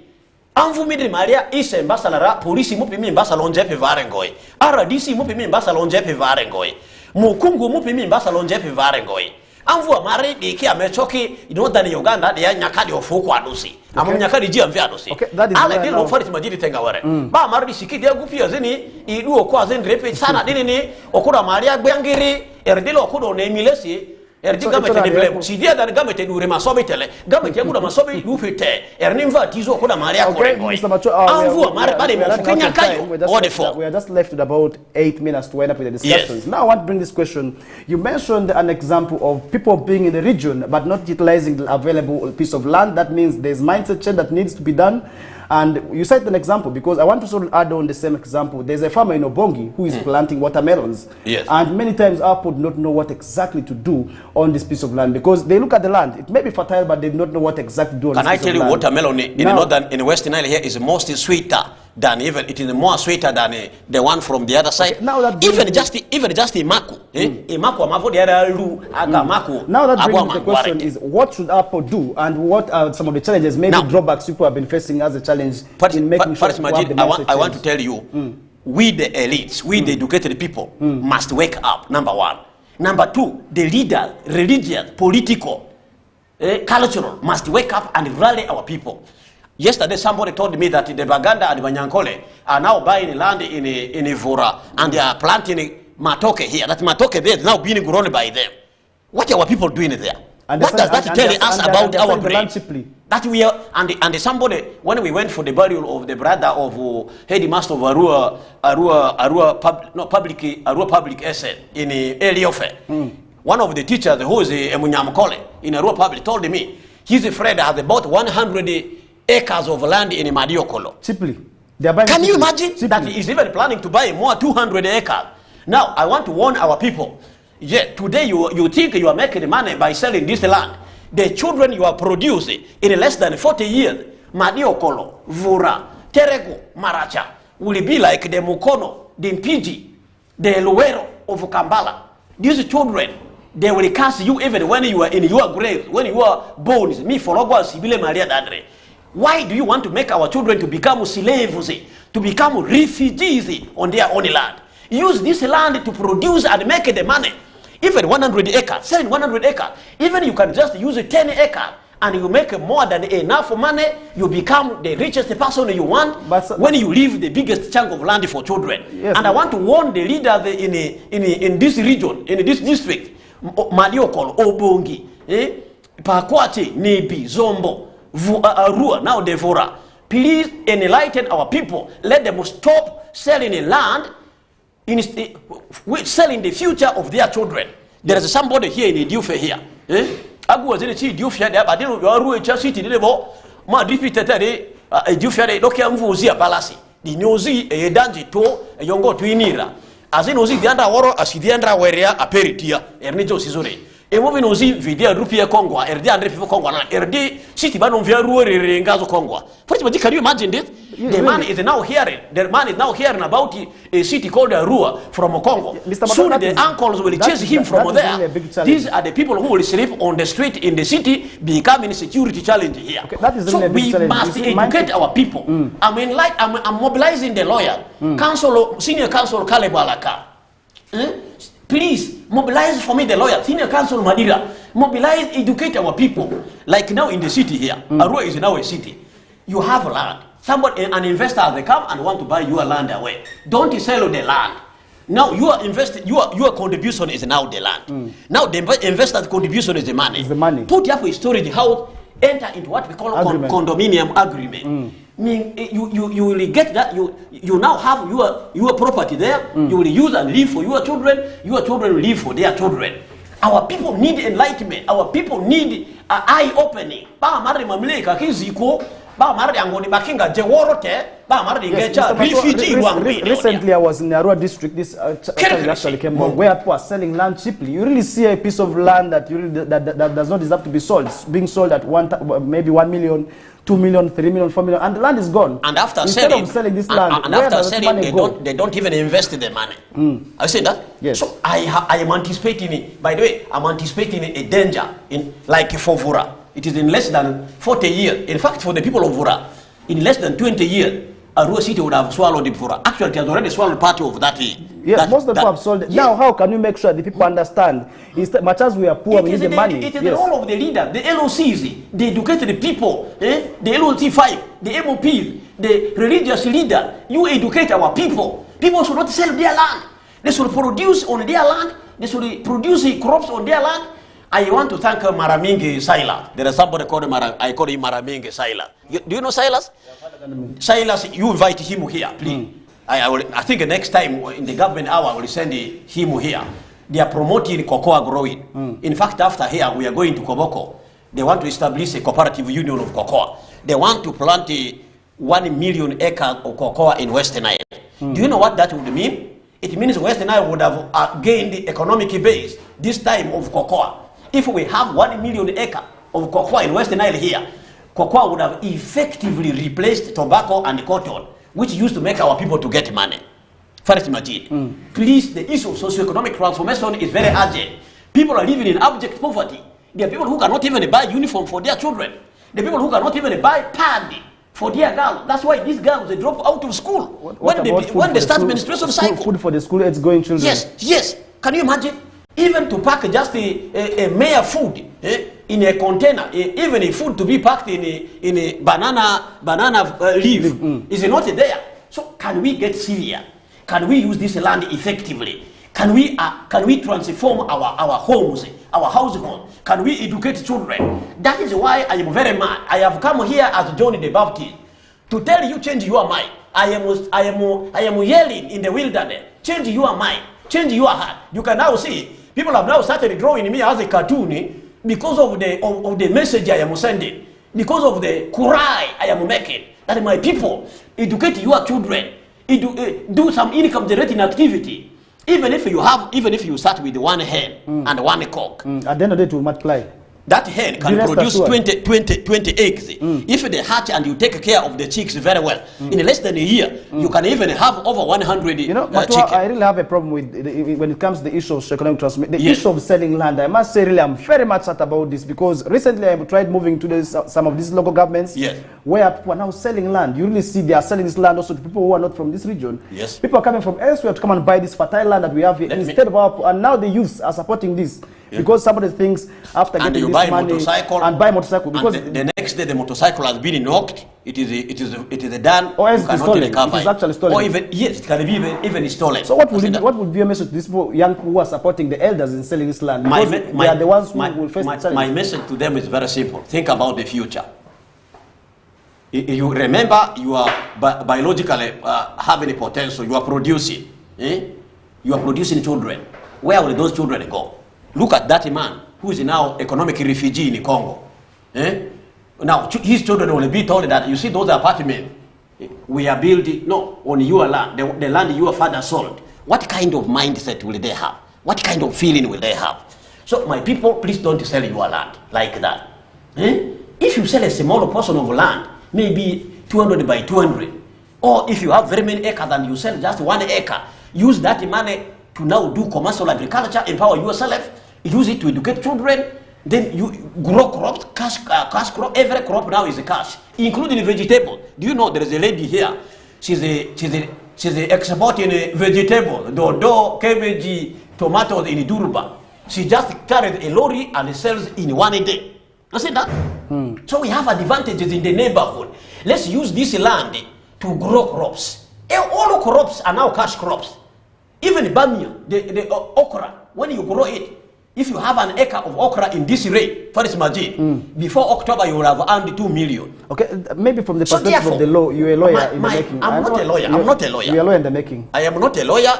anvu midri maria ise mbasalara polisi mupimi mbasalonje pe vare ngoy RDC mupimi mbasalonje pe vare ngoy mukungu mupimi mbasalonje pe vare ngoy anvu amari diki amechoki inodani Uganda de nyakadi ofuko adusi amu nyakadi ji amvi adusi ala dilo fariti majidi tenga ware ba mari sikidi agupia zeni idu okwa zeni repe sana dini ni okura maria gbangiri erdilo okudo ne milesi erdi gamete de blem si dia dan gamete dure masobe tele gamete guda masobe du fete ernimva tizo okuda maria korengo anvu amari bale mo kenya kayo we are just left with about 8 minutes to end up with the discussions. Now I want to bring this question. You mentioned an example of people being in the region but not utilizing the available piece of land. That means there's mindset change that needs to be done. And you cite an example because I want to sort of add on the same example. There's a farmer in Obongi who is planting watermelons. Yes. And many times our people do not know what exactly to do on this piece of land because they look at the land. It may be fertile, but they do not know what exactly to do on this piece of land. Can I tell you watermelon in Western Isle here is most sweeter than even it is more sweeter than the one from the other side. Now that even just Imaku, Imaku amavo the other lu aga Maku. Now that brings me the question is what should Apple do and what are some of the challenges, maybe drawbacks people have been facing as a challenge in making sure I want to tell you, we the elites, we the educated people must wake up, number one. Number two, the leaders, religious, political, cultural, must wake up and rally our people. Yesterday, somebody told me that the Baganda and Banyankole are now buying land in Ivora and they are planting matoke here. That matoke there is now being grown by them. What are our people doing there? What does that tell us about our brain? That we are, and somebody, when we went for the burial of the brother of headmaster of Arua public asset in Eliofe, one of the teachers who is a Munyamkole in Arua public told me he's afraid that has about 100 acres of land in Madiokolo. Cheaply. Can you imagine that he's even planning to buy more 200 acres? Now, I want to warn our people. Yeah, today you think you are making money by selling this land. The children you are producing in less than 40 years, Madiokolo, Vura, Terego, Maracha, will be like the Mukono, the Mpiji, the Luero of Kambala. These children, they will curse you even when you are in your grave, when you are bones. Me for Sibile Maria Dadre. Why do you want to make our children to become slaves, to become refugees on their own land? Use this land to produce and make the money. Even 100 acres, selling 100 acres. Even you can just use 10 acres and you make more than enough money, you become the richest person you want when you leave the biggest chunk of land for children. Yes, and I want to warn the leaders in this region, in this district, Madiokolo, Obongi, Pakwati, Nebi, Zombo, Arua, now Devora. Please enlighten our people. Let them stop selling land, selling the future of their children. There is somebody here in Idiofe here. Agu was in the Idiofe there, but you are Rua City, ma repeated Idiofe, Lokia Mvuzia Balasi, the Nozi, a Danji to a Yongo to Inira. As in Ozi, the under war, as the under warrior, a peritia, Ernijo Sizore. E moving Ozi, Vidia Rupia Congo, Erdi and Refu Congo, Erdi, City Banon Viaru, Rengazo Congo. First, can you imagine this? The man is now hearing. The man is now hearing about a city called Arua from Congo. Soon the uncles will chase him from there. These are the people who will sleep on the street in the city, becoming a security challenge here. So we must educate our people. I'm mobilizing the lawyer, senior counsel Kalebalaka. Please mobilize for me the lawyer, senior counsel Madira. Mobilize, educate our people. Like now in the city here, Arua is now a city. You have land. Somebody, an investor, they come and want to buy your land away. Don't sell the land. Now you are investing. Your contribution is now the land. Now the investor's contribution is the money. It's the money. Put up a storage house. Enter into what we call condominium agreement. You will get that. You now have your property there. You will use and live for your children. Your children will live for their children. Our people need enlightenment. Our people need eye opening. ba maradi angoni bakinga jeworote ba maradi gecha refugee recently I was in Arua district. This actually came on where people are selling land cheaply. You really see a piece of land that that does not deserve to be sold. It's being sold at maybe 1 million, 2 million, 3 million, 4 million, and the land is gone. And after instead of selling this land, and after selling, they don't even invest the money. I say that. Yes. So I am anticipating it. By the way, I'm anticipating a danger in like for Vura. It is in less than 40 years. In fact, for the people of Vura, in less than 20 years, Arua City would have swallowed it Vura. Actually, it has already swallowed part of that. Yes, most of the people have sold it. Yes. Now, how can we make sure the people understand? Much as we are poor, we need the money. It is the role of the leader, the LOCs, the educated people, the LOT5, the MOPs, the religious leader. You educate our people. People should not sell their land. They should produce on their land. They should produce crops on their land. I want to thank Maramingi Silas. There is somebody called I call him Maramingi Silas. Do you know Silas? Silas, you invite him here, please. I think next time in the government hour, I will send him here. They are promoting cocoa growing. In fact, after here, we are going to Koboko. They want to establish a cooperative union of cocoa. They want to plant 1 million acres of cocoa in Western Nile. Do you know what that would mean? It means Western Nile would have gained the economic base this time of cocoa. If we have 1 million acres of cocoa in Western Nile here, cocoa would have effectively replaced tobacco and cotton, which used to make our people to get money. First imagine. Please, the issue of socio-economic transformation is very urgent. People are living in abject poverty. There are people who cannot even buy uniform for their children. There are people who cannot even buy pad for their girls. That's why these girls, they drop out of school. When the start menstruation cycle. Food for the school age going children. Yes. Can you imagine? Even to pack just a mere food in a container, even a food to be packed in a banana leaf is not there. So can we get Syria? Can we use this land effectively? Can we transform our homes, our households? Can we educate children? That is why I am very mad. I have come here as John the Baptist to tell you change your mind. I am yelling in the wilderness. Change your mind. Change your heart. You can now see people have now started drawing me as a cartoon because of the message I am sending, because of the cry I am making. That my people, educate your children, do some income generating activity. Even if you start with 1 hen and 1 cock, at the end of the day, it will multiply. That hen can produce 20 eggs. If they hatch and you take care of the chicks very well, in less than a year, you can even have over 100 chickens. I really have a problem with when it comes to the issue of economic transformation. The issue of selling land, I must say, really, I'm very much sad about this because recently I have tried moving to some of these local governments where people are now selling land. You really see they are selling this land also to people who are not from this region. Yes. People are coming from elsewhere to come and buy this fertile land that we have here instead of and now the youths are supporting this. Because somebody thinks after getting this money and buy motorcycle because the next day the motorcycle has been knocked, it is done, or else it's stolen. It is actually stolen. Or even it can be even stolen. So what would be a message to these young people who are supporting the elders in selling this land? Because they are the ones who will face the challenge. My message to them is very simple. Think about the future. You remember you are biologically having a potential. You are producing. You are producing children. Where will those children go? Look at that man who is now economic refugee in Congo. Now his children will be told that you see those apartments we are building on your land, the land your father sold. What kind of mindset will they have? What kind of feeling will they have? So my people, please don't sell your land like that. If you sell a smaller portion of land, maybe 200 by 200, or if you have very many acres and you sell just 1 acre, use that money to now do commercial agriculture, empower yourself, use it to educate children, then you grow crops, cash crop. Every crop now is a cash, including vegetable. Do you know there is a lady here? She's exporting a vegetable, dodo, cabbage, tomatoes in Durba. She just carried a lorry and sells in 1 day. You see that? So we have advantages in the neighborhood. Let's use this land to grow crops. All crops are now cash crops. Even bamia, the okra, when you grow it, If you have an acre of okra in this rate, Faris Majid, before October you will have earned 2 million. Okay, maybe from the perspective of the law, you're a lawyer in the making. I'm not a lawyer. I'm not a lawyer. You're a lawyer in the making. I am not a lawyer.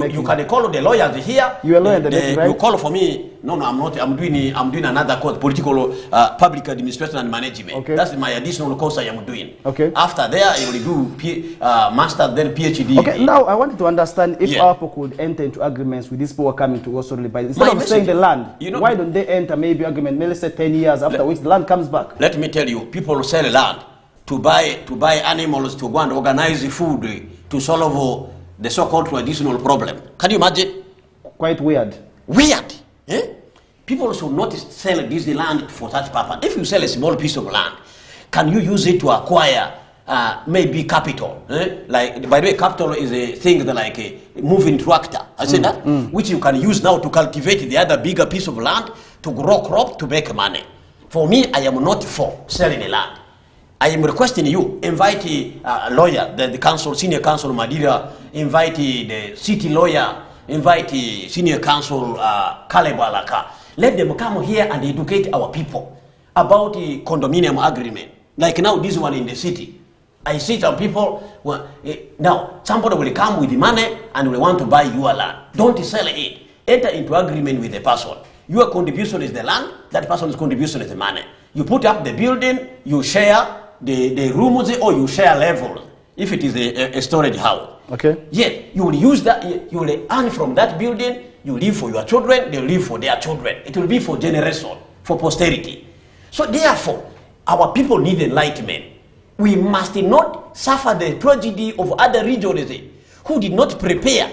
You can call the lawyers here. You're a lawyer in the making, right? You call for me. No, I'm not. I'm doing another course, political, public administration and management. Okay. That's my additional course I am doing. Okay. After there, I will do master, then PhD. Okay. Now I wanted to understand if our people could enter into agreements with these people coming to also buy. Instead of saying the land, why don't they enter maybe agreement? Maybe let's say 10 years after which the land comes back. Let me tell you, people sell land to buy animals to go and organize the food to solve the so-called traditional problem. Can you imagine? Quite weird. Weird. Eh? People should not sell this land for such purpose. If you sell a small piece of land, can you use it to acquire maybe capital? Like, by the way, capital is a thing that like a moving tractor. I said that, which you can use now to cultivate the other bigger piece of land to grow crop to make money. For me, I am not for selling a land. I am requesting you, invite a lawyer, the council, senior council Madira, invite the city lawyer, invite senior council Caleb Alaka. Let them come here and educate our people about the condominium agreement. Like now, this one in the city. I see some people, now somebody will come with the money and will want to buy your land. Don't sell it. Enter into agreement with the person. Your contribution is the land, that person's contribution is the money. You put up the building, you share the rooms, or you share levels, if it is a storage house. Okay. Yet, you will use that, you will earn from that building, you live for your children, they live for their children. It will be for generation, for posterity. So therefore, our people need enlightenment. We must not suffer the tragedy of other regions who did not prepare.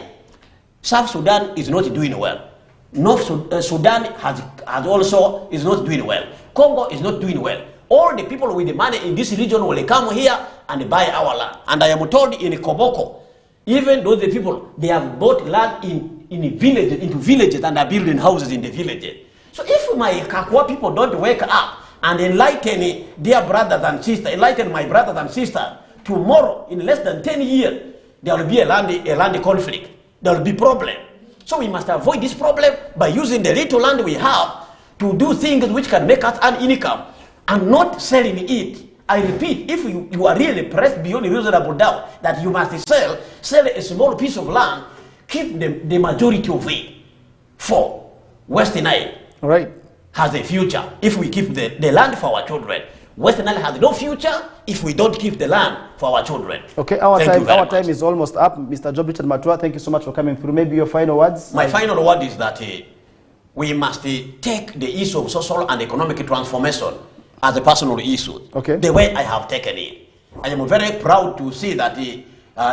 South Sudan is not doing well. North Sudan has also is not doing well. Congo is not doing well. All the people with the money in this region will come here and buy our land. And I am told in Koboko, even those people, they have bought land in villages, into villages, and are building houses in the villages. So if my Kakwa people don't wake up and enlighten their brothers and sisters, enlighten my brothers and sisters, tomorrow, in less than 10 years, there will be a land conflict. There will be problem. So we must avoid this problem by using the little land we have to do things which can make us an income and not selling it. I repeat, if you are really pressed beyond a reasonable doubt that you must sell a small piece of land, keep the majority of it for Western Nile. All right. Has a future if we keep the land for our children. Western Nile has no future if we don't keep the land for our children. Okay, our time is almost up. Mr. Job Richard Matua, thank you so much for coming through. Maybe your final words? My final word is that we must take the issue of social and economic transformation as a personal issue. Okay. The way I have taken it. I am very proud to see that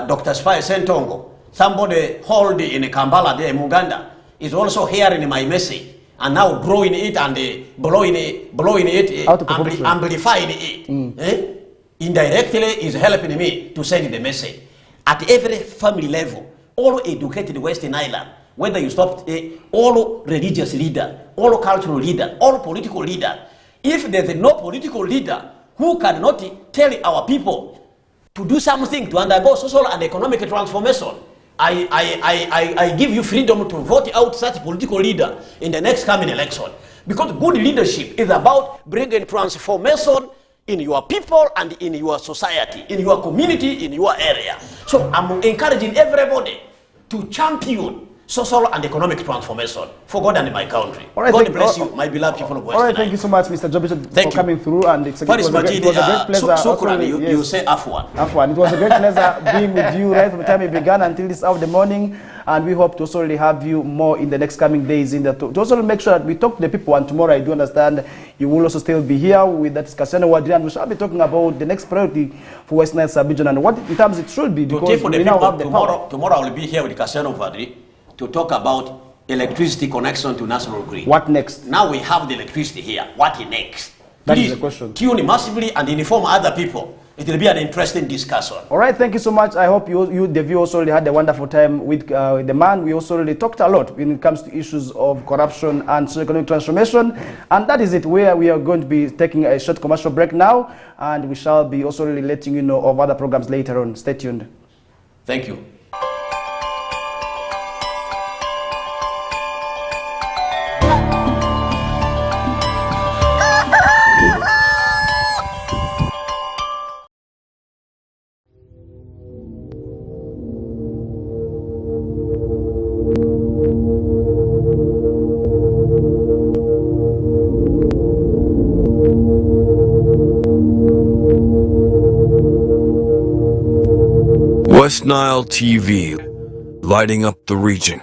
Dr. Spy Sentongo, somebody hold in Kampala there in Uganda, is also hearing my message and now growing it and blowing it, amplifying it. Indirectly is helping me to send the message. At every family level, all educated Western Island, whether you stop all religious leaders, all cultural leaders, all political leaders, if there is no political leader who cannot tell our people to do something to undergo social and economic transformation, I give you freedom to vote out such political leader in the next coming election. Because good leadership is about bringing transformation in your people and in your society, in your community, in your area. So I'm encouraging everybody to champion social and economic transformation for God and my country. Right, God bless you, my beloved people of Western Nile. All right, thank you so much, Mr. Jobich, for coming through. And it was a great pleasure. You say Afwan. Afwan. It was a great pleasure being with you right from the time we began until this hour of the morning. And we hope to also really have you more in the next coming days. To also make sure that we talk to the people. And tomorrow, I do understand you will also still be here with that discussion. And we shall be talking about the next priority for Western Nile sub-region and what in terms it should be. Because we now have the tomorrow I will be here with Kaseno Vadri to talk about electricity connection to national grid. What next? Now we have the electricity here. What next? That Please is the question. tune massively and inform other people. It will be an interesting discussion. All right, thank you so much. I hope the view also really had a wonderful time with the man. We also really talked a lot when it comes to issues of corruption and socio-economic transformation. And that is it, where we are going to be taking a short commercial break now. And we shall be also really letting you know of other programs later on. Stay tuned. Thank you. West Nile TV, lighting up the region.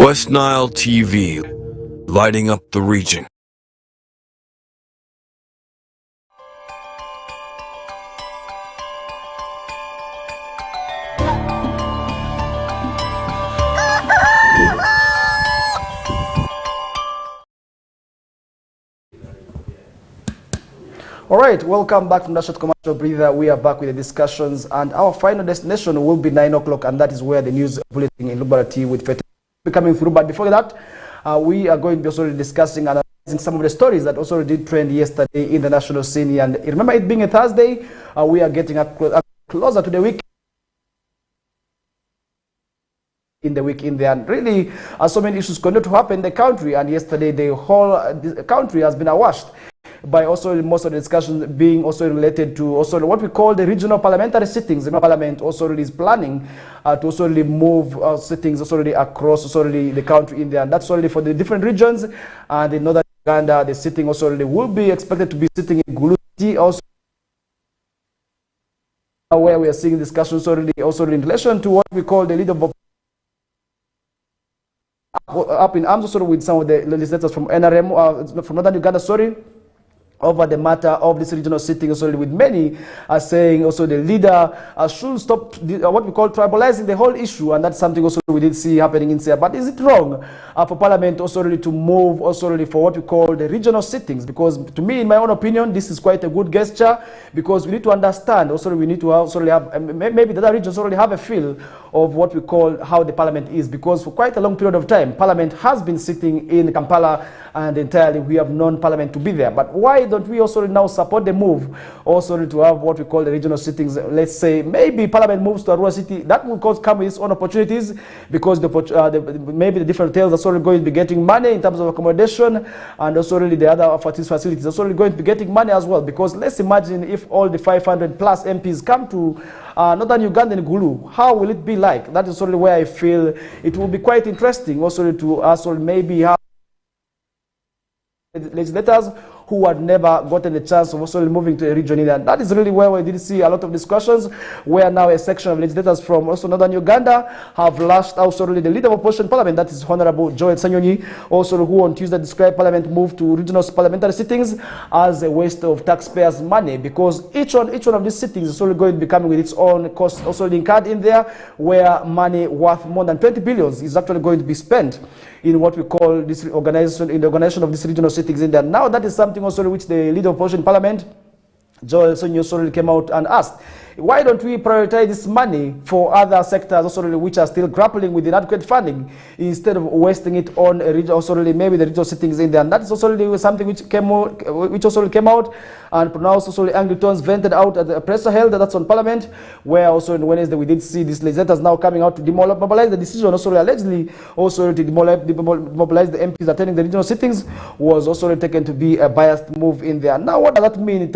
West Nile TV, lighting up the region. All right, welcome back from that short commercial breather. We are back with the discussions, and our final destination will be 9 o'clock, and that is where the news bulletin in Lubarati with Fete will be coming through. But before that, we are going to be also discussing and analyzing some of the stories that also did trend yesterday in the national scene. And remember, it being a Thursday, we are getting closer to the week. In the week in there, and really so many issues continue to happen in the country. And yesterday, the whole country has been awashed by also most of the discussions being also related to also what we call the regional parliamentary sittings. The parliament also really is planning to also really move sittings also really across also really the country in there, and that's only for the different regions. And in northern Uganda, the sitting also really will be expected to be sitting in Gulu City, also where we are seeing discussions also in relation to what we call the leader of up in arms also with some of the legislators from NRM, from northern Uganda, over the matter of this regional sitting, also with many are saying also the leader should stop what we call tribalizing the whole issue, and that's something also we did see happening in there. But is it wrong for Parliament also really to move also really for what we call the regional sittings? Because to me, in my own opinion, this is quite a good gesture, because we need to understand also we need to also have maybe the other regions already have a feel of what we call how the Parliament is, because for quite a long period of time, Parliament has been sitting in Kampala, and entirely we have known Parliament to be there. But why don't we also now support the move also to have what we call the regional sittings? Let's say maybe Parliament moves to Arua City. That will come with its own opportunities, because maybe the different hotels are sort of going to be getting money in terms of accommodation, and also really the other facilities are sort of going to be getting money as well. Because let's imagine if all the 500 plus MPs come to northern Uganda and Gulu, how will it be like? That is only where I feel it will be quite interesting also to also maybe have legislators who had never gotten the chance of also moving to a region in there. And that is really where we did see a lot of discussions, where now a section of legislators from also northern Uganda have lashed out really the leader of opposition parliament, that is Honorable Joel Sanyonyi, also who on Tuesday described Parliament move to regional parliamentary sittings as a waste of taxpayers' money, because each one of these sittings is only going to be coming with its own cost also incurred in there, where money worth more than 20 billions is actually going to be spent in what we call this organization, in the organization of these regional sittings in there. Now that is something also which the leader of opposition parliament, Joel Sanyonyi, came out and asked, why don't we prioritize this money for other sectors also which are still grappling with inadequate funding, instead of wasting it on a region, also maybe the regional sittings in there? And that is also something which also came out and pronounced. Also angry tones vented out at the press held, that's on Parliament, where also on Wednesday we did see these legislators now coming out to demobilize the decision, also allegedly also to demobilize the MPs attending the regional sittings, was also taken to be a biased move in there. Now what does that mean?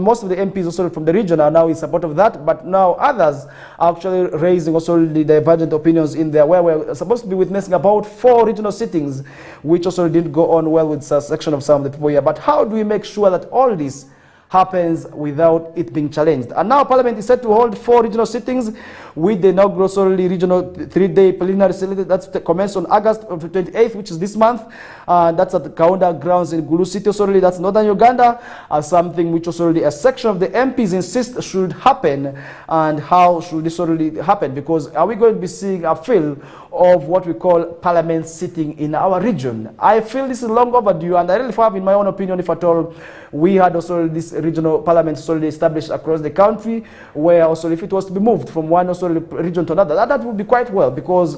Most of the MPs also from the region are now in support of that. that, but now others are actually raising also the divergent opinions in there, where we're supposed to be witnessing about 4 regional sittings, which also didn't go on well with a section of some of the people here. But how do we make sure that all this happens without it being challenged? And now Parliament is set to hold 4 regional sittings with the inaugural regional 3-day preliminary sitting that's to commence on August 28th, which is this month. That's at the Kaunda grounds in Gulu City, that's northern Uganda, something which also a section of the MPs insist should happen. And how should this happen? Because are we going to be seeing a feel of what we call Parliament sitting in our region? I feel this is long overdue, and I really have, in my own opinion, if at all, we had also this regional parliament established across the country, where also if it was to be moved from one region to another, that would be quite well, because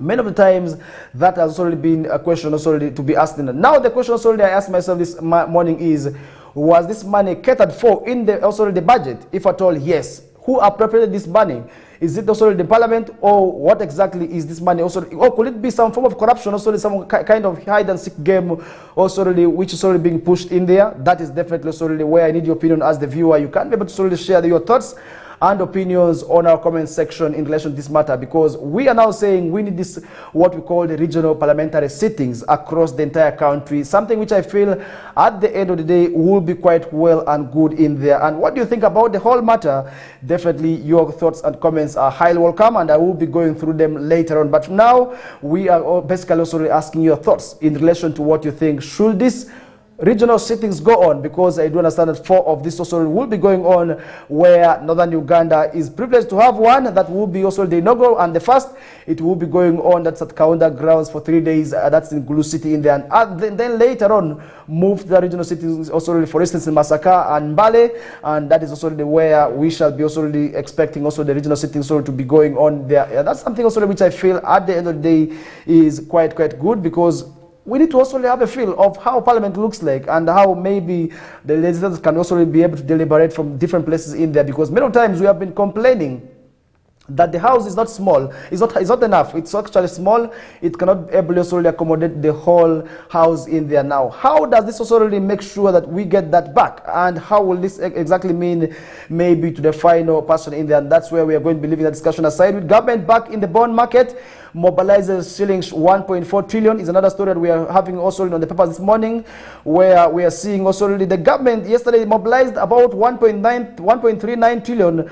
many of the times that has already been a question to be asked. Now the question I asked myself this morning is, was this money catered for in the budget? If at all, yes. Who appropriated this money? Is it also the parliament, or what exactly is this money also? Or could it be some form of corruption, also some kind of hide and seek game, also which is already being pushed in there? That is definitely also where I need your opinion as the viewer. You can be able to share your thoughts and opinions on our comment section in relation to this matter, because we are now saying we need this, what we call the regional parliamentary sittings across the entire country, something which I feel at the end of the day will be quite well and good in there. And what do you think about the whole matter? Definitely your thoughts and comments are highly welcome, and I will be going through them later on. But now we are basically also asking your thoughts in relation to what you think. Should this regional sittings go on? Because I do understand that 4 of this also will be going on, where northern Uganda is privileged to have one. That will be also the inaugural, and the first, it will be going on, that's at Kaunda grounds for 3 days, that's in Gulu City in there. And then later on move to the regional cities also, for instance in Masaka and Mbale, and that is also where we shall be also expecting also the regional sittings to be going on there. That's something also which I feel at the end of the day is quite good, because we need to also have a feel of how Parliament looks like, and how maybe the legislators can also be able to deliberate from different places in there, because many times we have been complaining that the house is not small, it's not enough, it's actually small, it cannot be able to accommodate the whole house in there. Now, how does this also really make sure that we get that back, and how will this exactly mean maybe to the final person in there? And that's where we are going to be leaving the discussion aside. With government back in the bond market, mobilizes shillings 1.4 trillion is another story that we are having also on the papers this morning, where we are seeing also the government yesterday mobilized about 1.39 trillion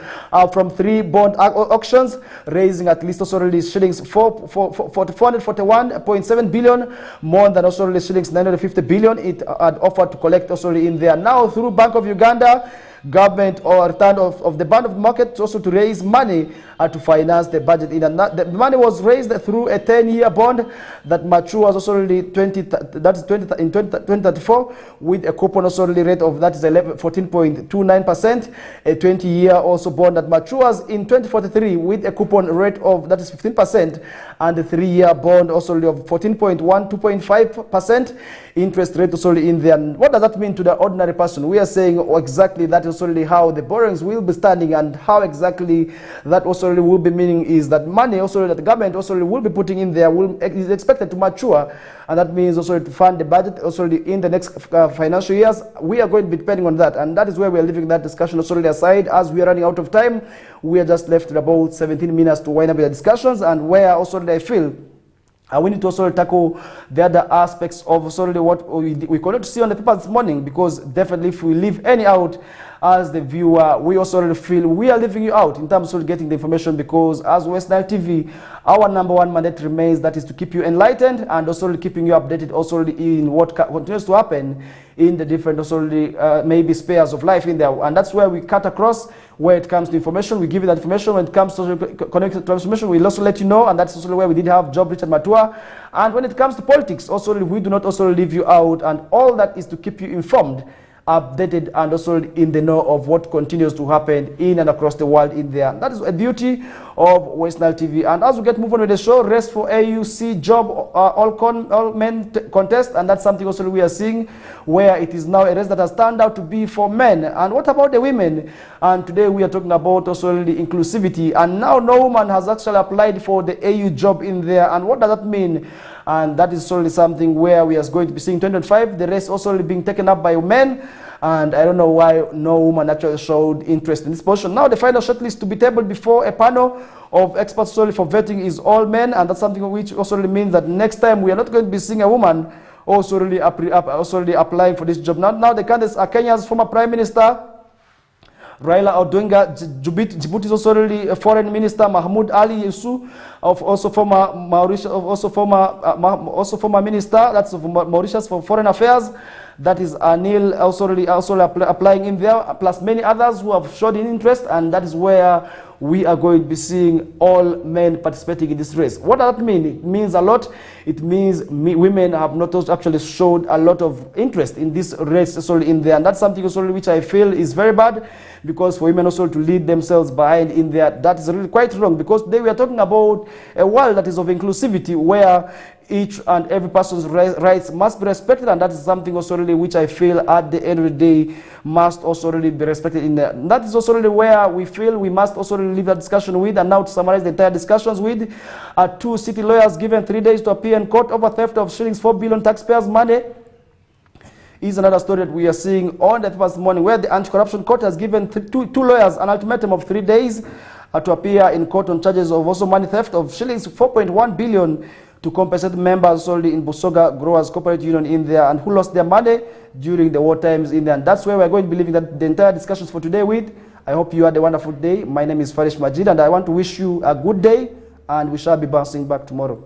from 3 bond auctions, raising at least also shillings 441.7 billion, more than also shillings 950 billion it had offered to collect also in there. Now through Bank of Uganda, government or return of the bond of market also to raise money to finance the budget. The money was raised through a 10-year bond that matures also in 2034 with a coupon also rate of that is 14.29%. A 20-year also bond that matures in 2043 with a coupon rate of that is 15%, and the 3-year bond also of 14.1 interest rate also in there. What does that mean to the ordinary person? We are saying exactly that is already how the borrowings will be standing, and how exactly that also will be meaning is that money also that the government also will be putting in there is expected to mature, and that means also to fund the budget also in the next financial years. We are going to be depending on that, and that is where we are leaving that discussion also aside, as we are running out of time. We are just left with about 17 minutes to wind up the discussions, and where also I feel we need to also tackle the other aspects of what we cannot see on the paper this morning, because definitely if we leave any out as the viewer, we also feel we are leaving you out in terms of getting the information, because as West Nile TV, our #1 mandate remains, that is to keep you enlightened and also keeping you updated also in what continues to happen in the different also maybe spheres of life in there. And that's where we cut across where it comes to information. We give you that information. When it comes to connected transformation, we'll also let you know, and that's also where we did have Job Richard Matua. And when it comes to politics, also we do not also leave you out, and all that is to keep you informed, updated, and also in the know of what continues to happen in and across the world in there. That is a beauty of West Nile TV. And as we get move on with the show, race for AUC job all men contest, and that's something also we are seeing, where it is now a race that has turned out to be for men. And what about the women? And today we are talking about also the inclusivity, and now no woman has actually applied for the AU job in there. And what does that mean? And that is solely something where we are going to be seeing 2025, the race also being taken up by men. and I don't know why no woman actually showed interest in this position. Now the final shortlist to be tabled before a panel of experts solely for vetting is all men, and that's something which also really means that next time we are not going to be seeing a woman also really applying for this job. Now the candidates are Kenya's former Prime Minister Raila Odinga, Djibouti's also really a Foreign Minister Mahmoud Ali Yusuf, also former Minister, that's of Mauritius for Foreign Affairs. That is Anil also applying in there, plus many others who have showed interest, and that is where we are going to be seeing all men participating in this race. What does that mean? It means a lot. It means women have not actually showed a lot of interest in this race also in there, and that's something also which I feel is very bad, because for women also to lead themselves behind in there, that is really quite wrong, because today we are talking about a world that is of inclusivity, where each and every person's rights must be respected, and that is something also really which I feel at the end of the day must also really be respected in there. And that is also really where we feel we must also really leave that discussion with. And now to summarize the entire discussions with, 2 city lawyers given 3 days to appear in court over theft of shillings 4 billion taxpayers' money is another story that we are seeing on the first morning, where the anti-corruption court has given two lawyers an ultimatum of 3 days to appear in court on charges of also money theft of shillings 4.1 billion to compensate members solely in Busoga Growers Corporate Union in there, and who lost their money during the war times in there. And that's where we're going to be leaving that the entire discussions for today with. I hope you had a wonderful day. My name is Farish Majid, and I want to wish you a good day, and we shall be bouncing back tomorrow.